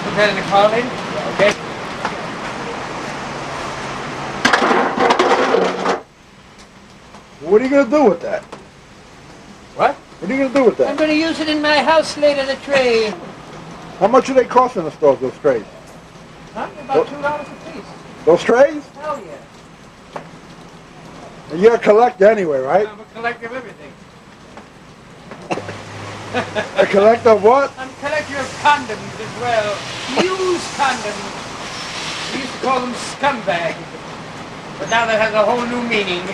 Put that in the car, lady? Okay. What are you going to do with that? What? What are you going to do with I'm that? going to use it in my house later, the tray. How much do they cost in the stores, those trays? Huh? About $2 a piece. Those trays? Hell yeah. And you're a collector anyway, right? I'm a collector of everything. A collector of what? I'm a collector of condoms as well. Used condoms. We used to call them scumbag. But now that has a whole new meaning.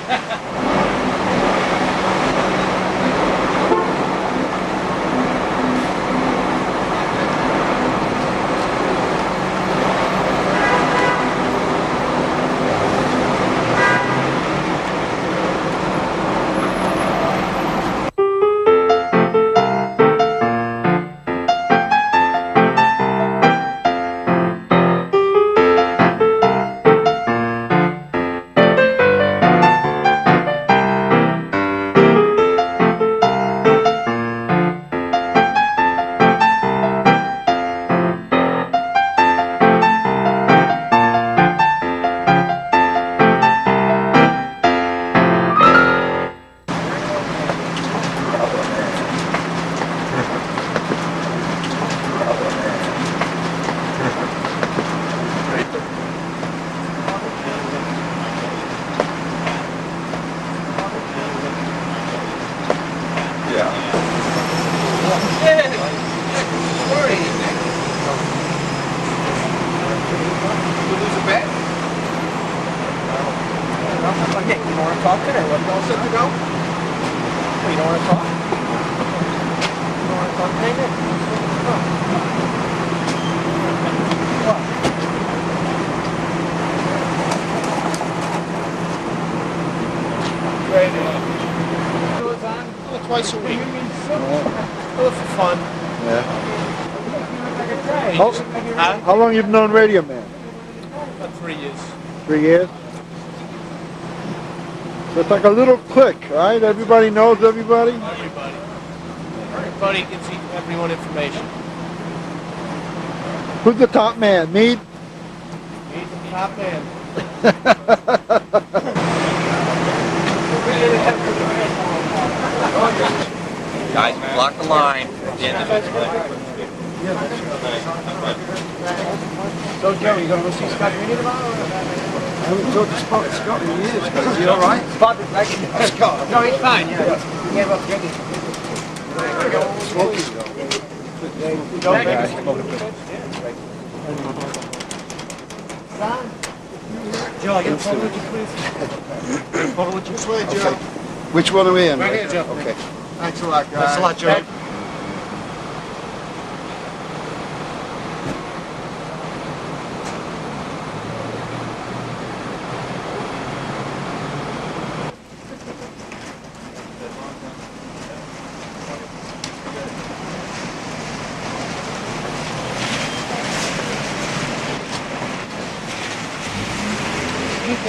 Twice a week. Do it for fun. Yeah. Huh? How long you known Radio Man? About 3 years. 3 years? So it's like a little clique, right? Everybody knows everybody? Everybody. Everybody gives everyone information. Who's the top man? Me? He's the top man. Guys, block the line at the end of it. So, Joe, you going to go see Scott Reedy tomorrow? I haven't talked to Scott in years. Is he all right? Scott, no, he's fine, yeah. He gave up drinking. Smoking. Joe, I get a photo with you, please? Get a photo with you? This way, Joe. Which one are we in? Right here, Joe. Okay. Thanks a lot, guys. Thanks a lot, Joe.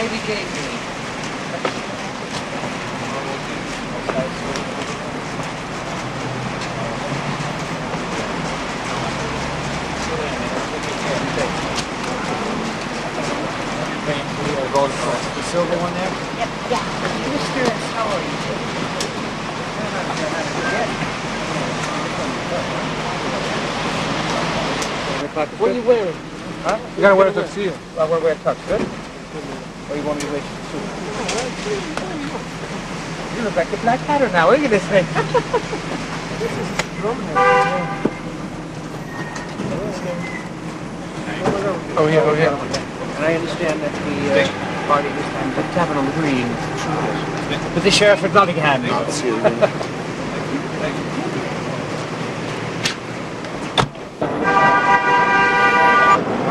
baby gave me. The silver one there? Yeah. Mr. Snowy. What are you wearing? Huh? You gotta wear a tuxedo. I want to wear a tux, good? Or you want me to wear a suit? You look like the Black Hatter now. Look at this thing. Oh yeah, oh yeah. And I understand that the party this time is at Tavern on the Green. With the sheriff of Nottingham.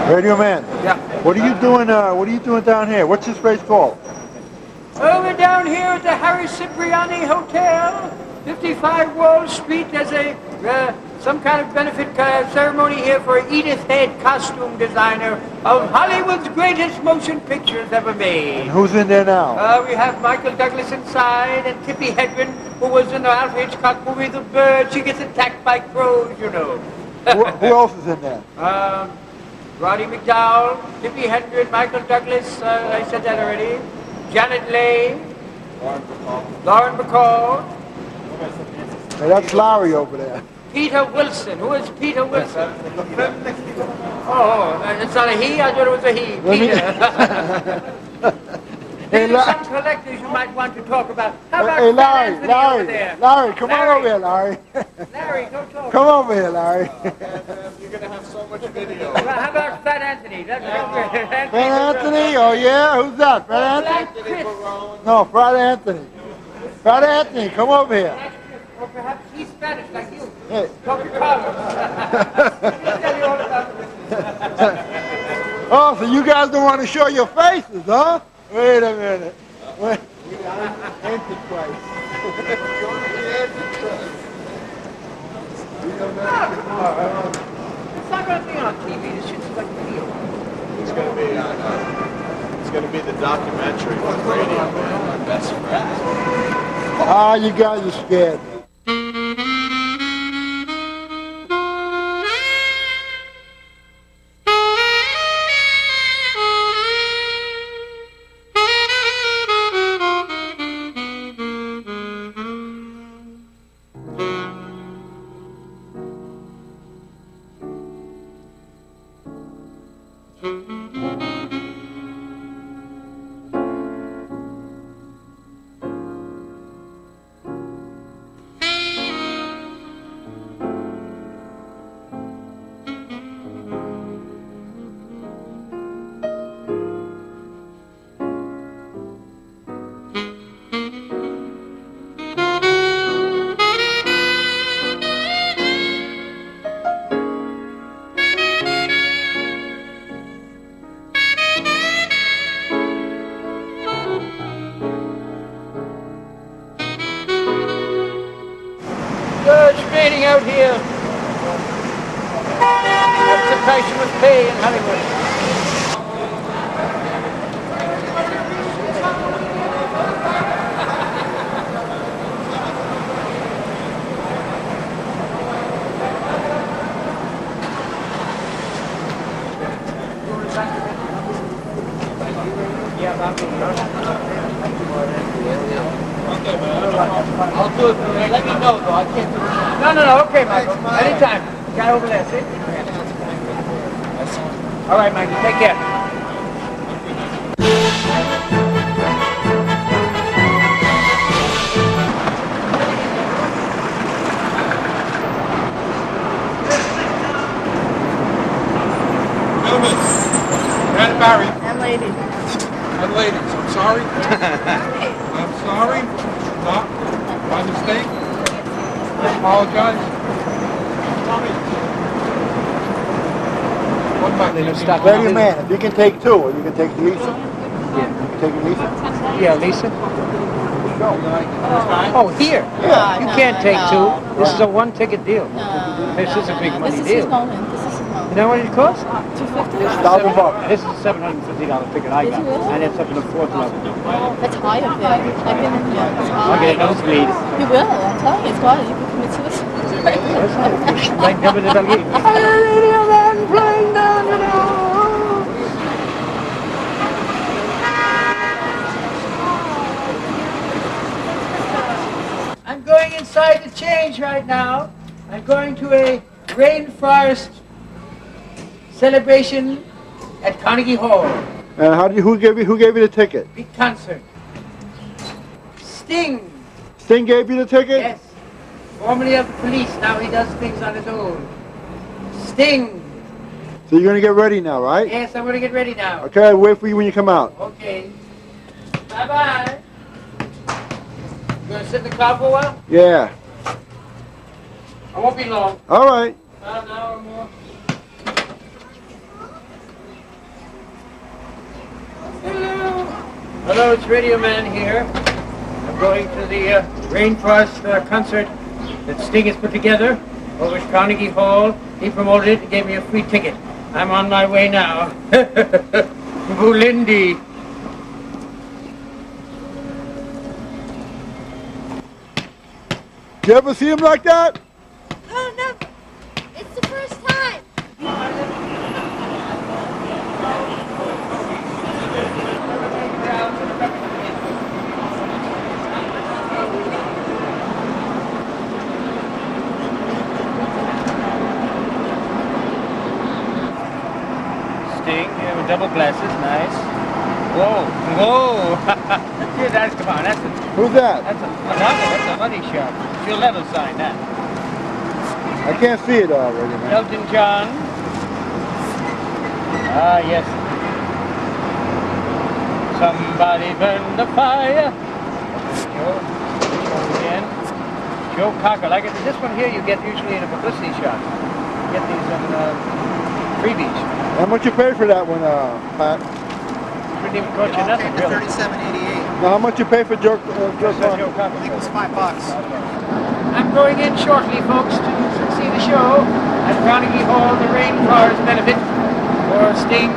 Radio Man. Yeah. What are you doing? What are you doing down here? What's this place called? Well, we're down here at the Harry Cipriani Hotel, 55 Wall Street. There's a some kind of benefit ceremony here for Edith Head, costume designer of Hollywood's greatest motion pictures ever made. And who's in there now? We have Michael Douglas inside, and Tippi Hedren, who was in the Alfred Hitchcock movie The Bird. She gets attacked by crows, you know. Who else is in there? Roddy McDowell, Tippi Hedren, Michael Douglas, I said that already. Janet Leigh, Lauren Bacall. Hey, that's Larry over there. Peter Wilson. Who is Peter Wilson? Oh, it's not a he? I thought it was a he. Peter. There are some collectors you might want to talk about. How about Hey, Larry, come on over here, Larry. Larry, go talk. Come over here, Larry. You're going to have so much video. Well, how about Fat Anthony? Fat Anthony? Oh, yeah? Who's that? Fat Anthony? No, Fat Anthony. Fat Anthony, come over here. Or perhaps he's Spanish like you. Hey. Talk to Carlos. He'll tell you all about it. Oh, so you guys don't want to show your faces, huh? Wait a minute. Wait. Antichrist. It's not going to be on TV. This shit's like video. It's going to be it's going to be the documentary with Radio Man, my best friend. Ah, you guys are scared. It's raining out here. That's the price you must pay in Hollywood. I'll do it. Let me know, though. I can't do it. No. Okay, Michael. Anytime. Guy over there, see? All right, Michael. Take care. Gentlemen, Matt Barry. And ladies. And ladies, I'm sorry. I'm sorry. Not my mistake. I apologize. What about Radio Man, if you can take two, or you can take Lisa. Yeah. You can take Lisa. Yeah, Lisa. Oh, here? Yeah. You can't take two. This is a one-ticket deal. This is a big money deal. This is You know what it costs? $250. This is a $750 ticket I got, and it's up to the 4th level. That's high up there. I've been in here. It's high. I'll get a nosebleed. You will. I'm telling you, it's high. You can commit suicide. Like WWE. Radioman playing down the road. I'm going inside to change right now. I'm going to a rainforest celebration at Carnegie Hall. And who gave you the ticket? Big concert. Sting. Sting gave you the ticket? Yes. Formerly of the police, now he does things on his own. Sting. So you're gonna get ready now, right? Yes, I'm going to get ready now. Okay, I'll wait for you when you come out. Okay. Bye-bye. You going to sit in the car for a while? Yeah. I won't be long. All right. About an hour or more. Hello. Hello, it's Radioman here. I'm going to the Rainforest concert that Sting has put together over at Carnegie Hall. He promoted it and gave me a free ticket. I'm on my way now. Bulindi. You ever see him like that? Oh, no. It's the first time. Sting, yeah, with double glasses, nice. Whoa, whoa. Yeah, that's, come on, that's a, Who's that? that's a money shot. She'll never sign that. I can't see it already, man. Elton John. Ah, yes. Somebody burn the fire. Joe. Again. Joe Cocker. Like it, this one here you get usually in a publicity shot. You get these on freebies. How much you pay for that one, Pat? Didn't even cost you nothing, really. Now, how much you pay for Joe Cocker? Joe Cocker. I think it was $5. I'm going in shortly, folks, to see the show at Carnegie Hall, the Rainforest benefit for Sting,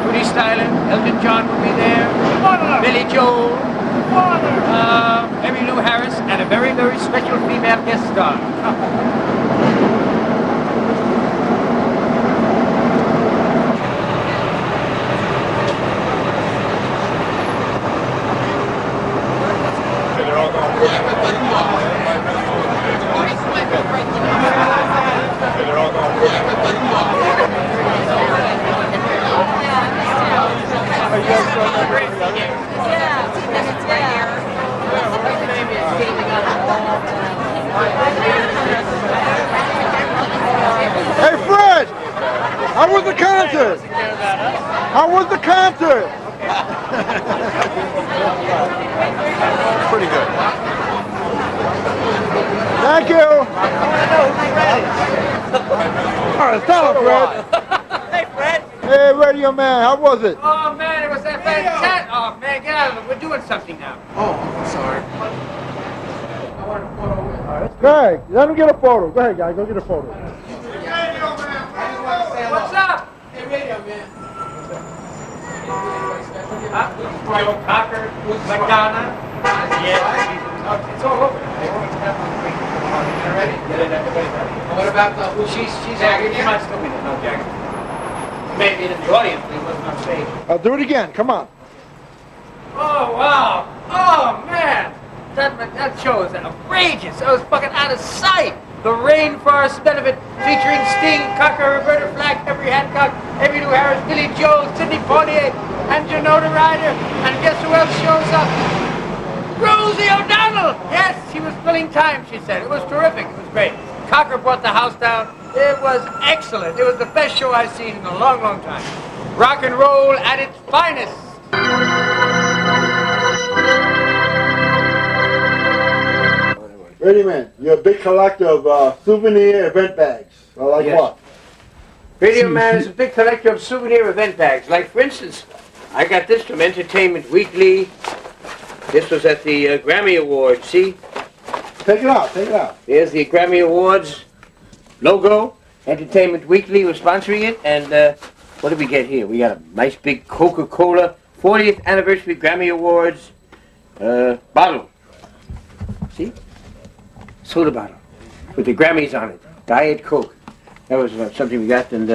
Judy Stylen, Elton John will be there, Billy Joel, Emmylou Harris, and a very, very special female guest star. Hey, Fred! How was the concert? How was the concert? Pretty good. Thank you. All right, tell him, Fred. Hey, Fred. Hey, Radio Man, how was it? Oh, man, it was that fantastic. Oh, man, get out of it. We're doing something now. Oh, I'm sorry. Greg, let him get a photo. Go ahead, guys, go get a photo. What's up? Hey, Radio Man. Joe Cocker, Madonna. Yes. It's all over. What about the... She's Jagger. She might still be there. No, Jagger. Maybe in the audience, but he wasn't on stage. I'll do it again. Come on. Oh, wow. Oh, man. That show is outrageous. That was fucking out of sight. The Rainforest benefit featuring Sting, Cocker, Roberta Flack, Henry Hancock, Emmylou Harris, Billy Joel, Sidney Poitier, and Janota Ryder. And guess who else shows up? Rosie O'Donnell. Yes, she was filling time, she said. It was terrific. It was great. Cocker brought the house down. It was excellent. It was the best show I've seen in a long, long time. Rock and roll at its finest. Radio Man, you're a big collector of souvenir event bags. Like Yes. what? Radio Man is a big collector of souvenir event bags. Like, for instance, I got this from Entertainment Weekly. This was at the Grammy Awards. See? Take it out. Take it out. There's the Grammy Awards logo. Entertainment Weekly was sponsoring it, and what did we get here? We got a nice big Coca-Cola 40th Anniversary Grammy Awards bottle. See? Soda bottle with the Grammys on it. Diet Coke. That was something we got, and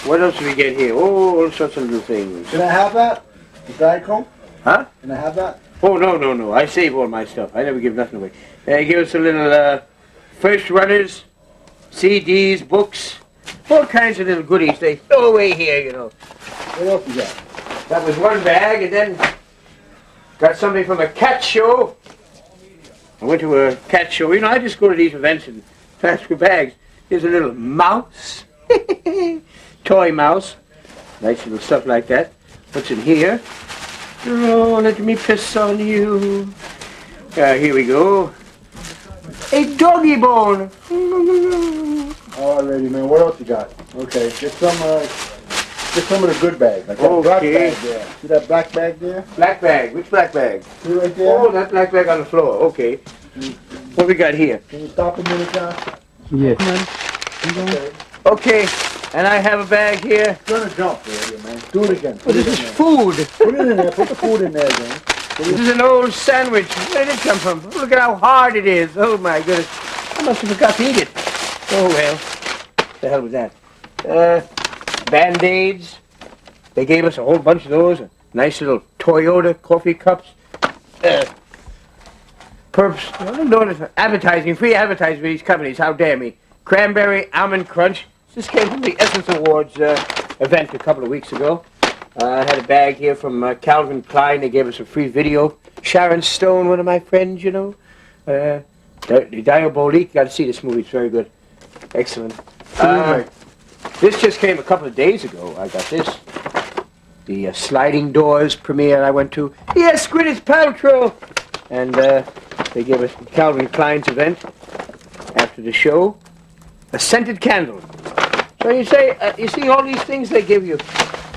what else did we get here? Oh, all sorts of little things. Can I have that? The Diet Coke? Huh? Can I have that? Oh, no. I save all my stuff. I never give nothing away. They give us a little first runners, CDs, books, all kinds of little goodies they throw away here, you know. What else you got? That was one bag, and then got something from a cat show. I went to a cat show. You know, I just go to these events and pass through bags. Here's a little mouse. Toy mouse. Nice little stuff like that. What's in here? Oh, let me piss on you. Here we go. A doggy bone. Alrighty, man. What else you got? Okay, get some of the good bag. Like that black bag there. See that black bag there? Black bag. Which black bag? See right there? Oh, that black bag on the floor. Okay. What we got here? Can you stop a minute, John? Yes. Okay, and I have a bag here. It's gonna jump there, man. Do it again. Well, this is food. Put it in there. Put the food in there, again. This is an old sandwich. Where did it come from? Look at how hard it is. Oh, my goodness. I must have forgot to eat it. Oh, well. What the hell was that? Band-Aids. They gave us a whole bunch of those. Nice little Toyota coffee cups. Perps. Advertising. Free advertising for these companies. How dare me. Cranberry Almond Crunch. This came from the Essence Awards event a couple of weeks ago. I had a bag here from Calvin Klein. They gave us a free video. Sharon Stone, one of my friends, you know. The Diabolique. Got to see this movie. It's very good. Excellent. This just came a couple of days ago. I got this. The Sliding Doors premiere I went to. Yes, Gwyneth Paltrow. And they gave us Calvin Klein's event after the show. A scented candle. So you say, you see all these things they give you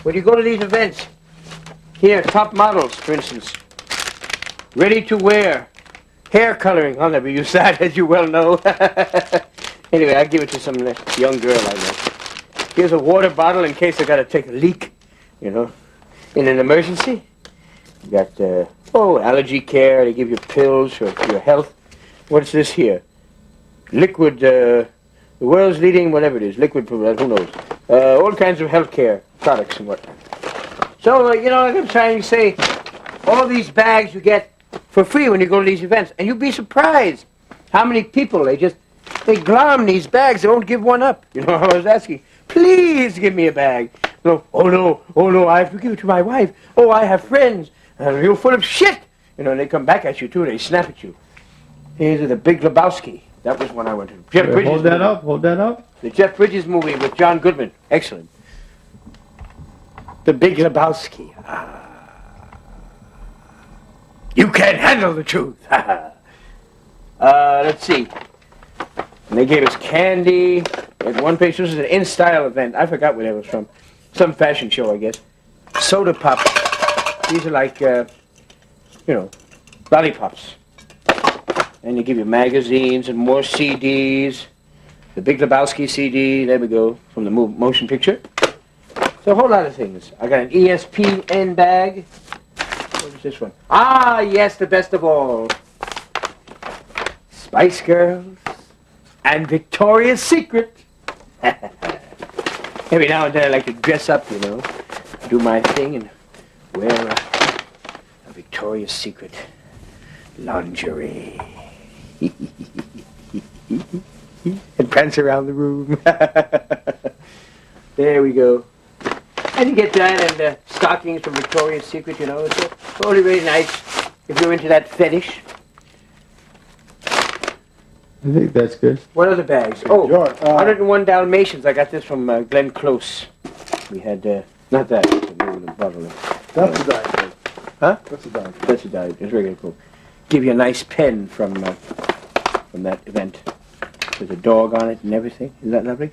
when you go to these events. Here, top models, for instance. Ready to wear. Hair coloring. I'll never use that, as you well know. Anyway, I'll give it to some young girl I know. Here's a water bottle in case I got to take a leak, you know, in an emergency. You got, allergy care. They give you pills for your health. What's this here? Liquid, the world's leading, whatever it is, liquid, who knows. All kinds of healthcare products and whatnot. So, you know, like I'm trying to say, all these bags you get for free when you go to these events. And you'd be surprised how many people, they glom these bags, they won't give one up. You know, I was asking, please give me a bag. No, oh no, I have to give it to my wife. Oh, I have friends. And you're full of shit. You know, and they come back at you too, they snap at you. Here's the Big Lebowski. That was one I went to. Jeff Bridges hold that up, hold that up. The Jeff Bridges movie with John Goodman. Excellent. The Big Lebowski. You can't handle the truth. Let's see. And they gave us candy. At one place, this was an in-style event. I forgot where that was from. Some fashion show, I guess. Soda pop. These are like, lollipops. And they give you magazines and more CDs. The Big Lebowski CD, there we go, from the motion picture. So a whole lot of things. I got an ESPN bag. What is this one? Ah, yes, the best of all. Spice Girls and Victoria's Secret. Every now and then I like to dress up, you know, do my thing and wear a Victoria's Secret lingerie. And prance around the room. There we go. And you get that and stockings from Victoria's Secret, you know. It's only really nice if you're into that fetish. I think that's good. What other bags? Oh, 101 Dalmatians. I got this from Glenn Close. We had, not that. That's the Diet Coke. Huh? That's the Diet Coke. That's the Diet. It's regular Coke. Give you a nice pen from that event. There's a dog on it and everything. Isn't that lovely?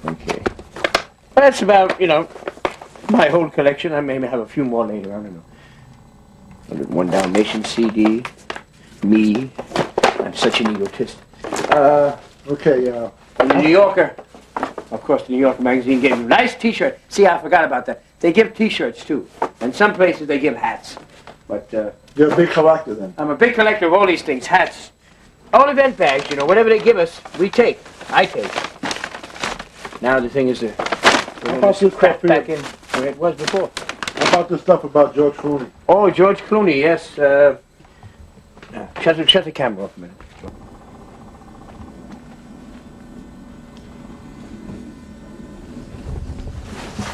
Okay. Well, that's about, you know, my whole collection. I may have a few more later. I don't know. 101 Dalmatian CD. Me. I'm such an egotist. Okay, And the New Yorker, of course, the New Yorker magazine gave me a nice T-shirt. See, I forgot about that. They give T-shirts too, and some places they give hats. But you're a big collector then. I'm a big collector of all these things, hats, all event bags. You know, whatever they give us, we take. I take. Now the thing is to about this crap stuff back in where it was before. How about this stuff about George Clooney? Oh, George Clooney, yes. Shut the camera off a minute.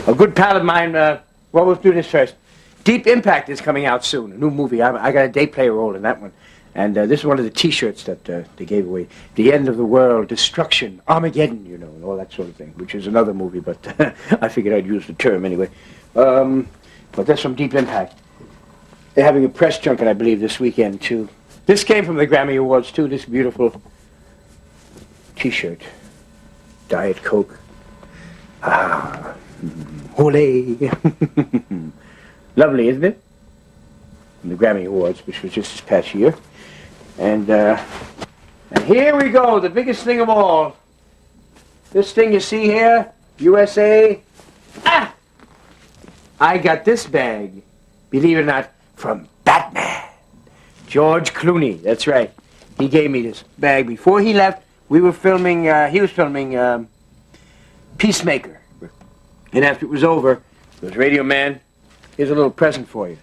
A good pal of mine, well, we'll do this first. Deep Impact is coming out soon, a new movie. I got a day player role in that one. And this is one of the T-shirts that they gave away. The End of the World, Destruction, Armageddon, you know, and all that sort of thing, which is another movie, but I figured I'd use the term anyway. But that's from Deep Impact. They're having a press junket, I believe, this weekend, too. This came from the Grammy Awards, too, this beautiful T-shirt. Diet Coke. Ah, ole. Lovely, isn't it? From the Grammy Awards, which was just this past year. And here we go, the biggest thing of all. This thing you see here, USA. Ah! I got this bag, believe it or not, from Batman. George Clooney, that's right. He gave me this bag before he left. We were filming, he was filming Peacemaker. And after it was over, he goes, Radio Man, here's a little present for you.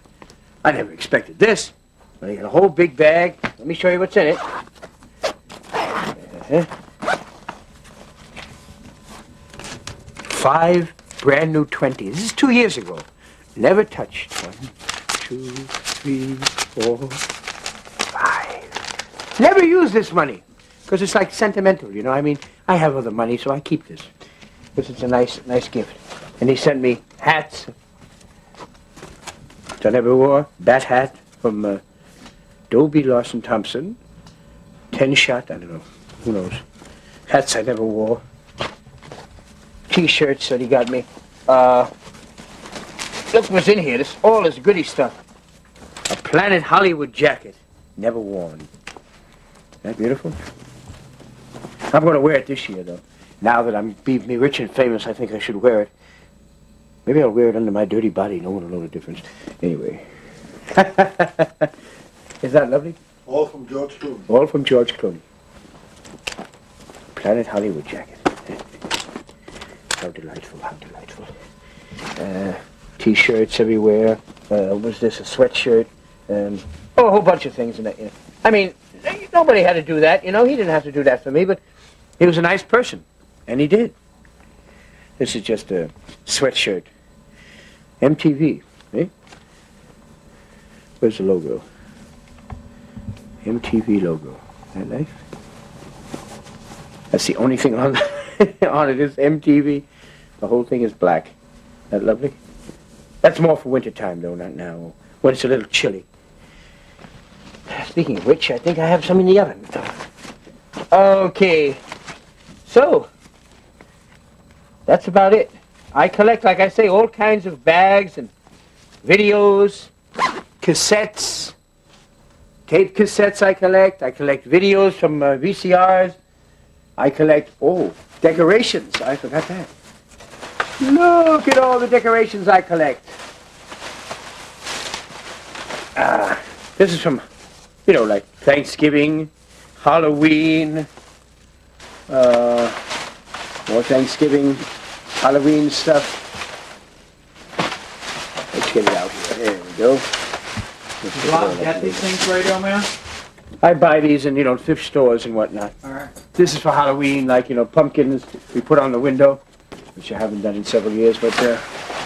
I never expected this. But I got a whole big bag. Let me show you what's in it. 5 brand new 20s. This is 2 years ago. Never touched. 1, 2, 3, 4, 5. Never used this money. Because it's like sentimental, you know. I mean, I have other money, so I keep this. Because it's a nice gift. And he sent me hats. Which I never wore. Bat hat from Dobie Lawson Thompson. 10-shot, I don't know. Who knows? Hats I never wore. T-shirts that he got me. Look what's in here. This all is goody stuff. A Planet Hollywood jacket. Never worn. Isn't that beautiful? I'm going to wear it this year, though. Now that I'm be rich and famous, I think I should wear it. Maybe I'll wear it under my dirty body. No one will know the difference. Anyway. Is that lovely? All from George Clooney. All from George Clooney. Planet Hollywood jacket. How delightful, how delightful. T-shirts everywhere. What was this? A sweatshirt. A whole bunch of things in that. You know. I mean, nobody had to do that. You know, he didn't have to do that for me, but he was a nice person, and he did. This is just a sweatshirt. MTV, eh? Where's the logo? MTV logo. Isn't that nice? That's the only thing on on it is MTV. The whole thing is black. Isn't that lovely? That's more for winter time, though, not now, when it's a little chilly. Speaking of which, I think I have some in the oven. Okay. So, that's about it. I collect, like I say, all kinds of bags and videos, cassettes, tape cassettes I collect. I collect videos from VCRs. I collect, decorations. I forgot that. Look at all the decorations I collect. This is from, you know, like Thanksgiving, Halloween, more Thanksgiving, Halloween stuff. Let's get it out here. There we go. You got these things, Radio Man? I buy these in, you know, thrift stores and whatnot. All right. This is for Halloween, like, you know, pumpkins we put on the window, which I haven't done in several years, but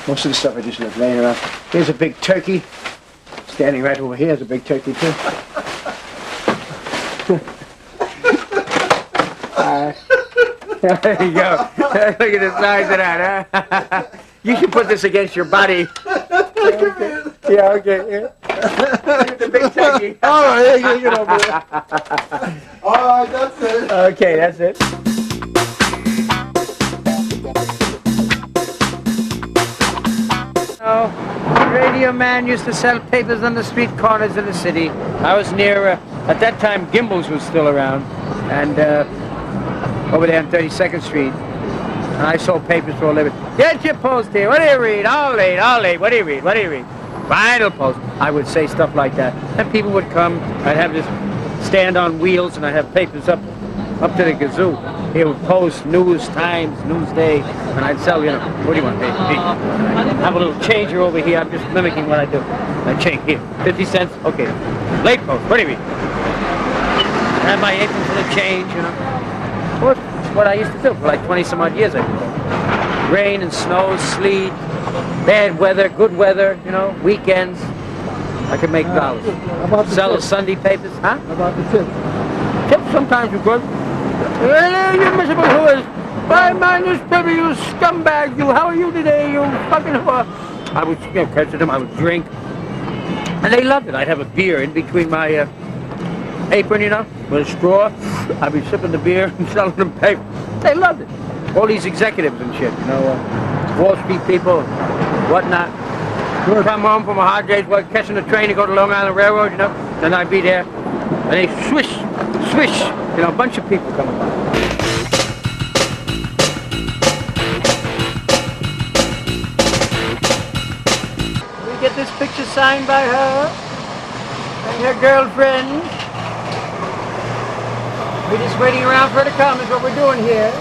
most of the stuff I just left laying around. Here's a big turkey. Standing right over here is a big turkey, too. There you go. Look at the size of that, huh? You should put this against your body. Okay. Yeah, okay. Yeah. Look at the big turkey. All right, get over there. All right, that's it. Okay, that's it. Radio Man used to sell papers on the street corners of the city. I was near, at that time, Gimbel's was still around. And over there on 32nd Street. And I sold papers for a living. Get your post here. What do you read? All late. What do you read? Vinyl post. I would say stuff like that. And people would come. I'd have this stand on wheels, and I'd have papers up to the gazoo. He would post News Times, Newsday, and I'd sell, what do you want, baby? I have a little changer over here. I'm just mimicking what I do. I change here. 50 cents? Okay. Late post. What do you read? I have my apron for the change, Well, that's what I used to do for like 20 some odd years ago. Rain and snow, sleet, bad weather, good weather, weekends. I could make dollars. Sell the Sunday papers, huh? How about the tip? Tips sometimes you could. Hey, you miserable whores! Buy my newspaper, you scumbag! You, how are you today? You fucking whore! I would, catch them. I would drink, and they loved it. I'd have a beer in between my apron, with a straw. I'd be sipping the beer and selling them paper. They loved it. All these executives and shit, Wall Street people, whatnot. Come home from a hard day's work, catching a train to go to Long Island Railroad, then I'd be there, and they swish, a bunch of people coming by. We get this picture signed by her and her girlfriend. We're just waiting around for her to come, is what we're doing here.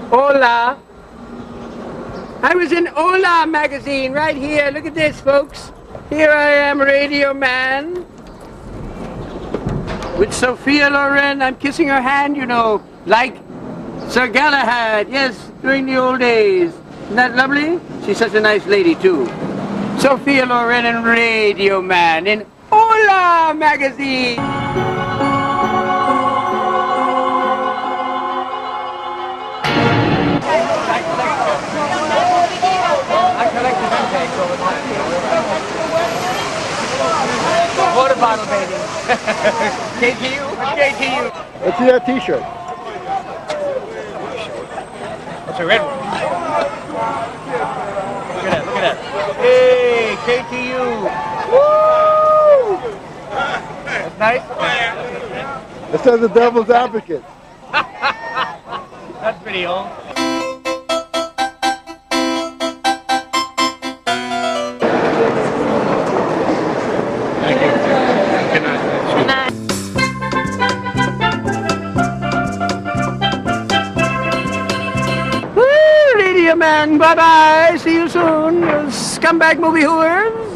Hola. I was in Hola magazine right here. Look at this, folks. Here I am, Radio Man. With Sophia Loren. I'm kissing her hand, like Sir Galahad. Yes, during the old days. Isn't that lovely? She's such a nice lady, too. Sophia Loren and Radio Man in Hola magazine. Water bottle, baby. KTU? KTU. Let's see that t-shirt. That's a red one. Look at that. Hey, KTU. Woo! That's nice. It says the devil's advocate. That's pretty old. Man, bye-bye. See you soon. Scumbag movie whores.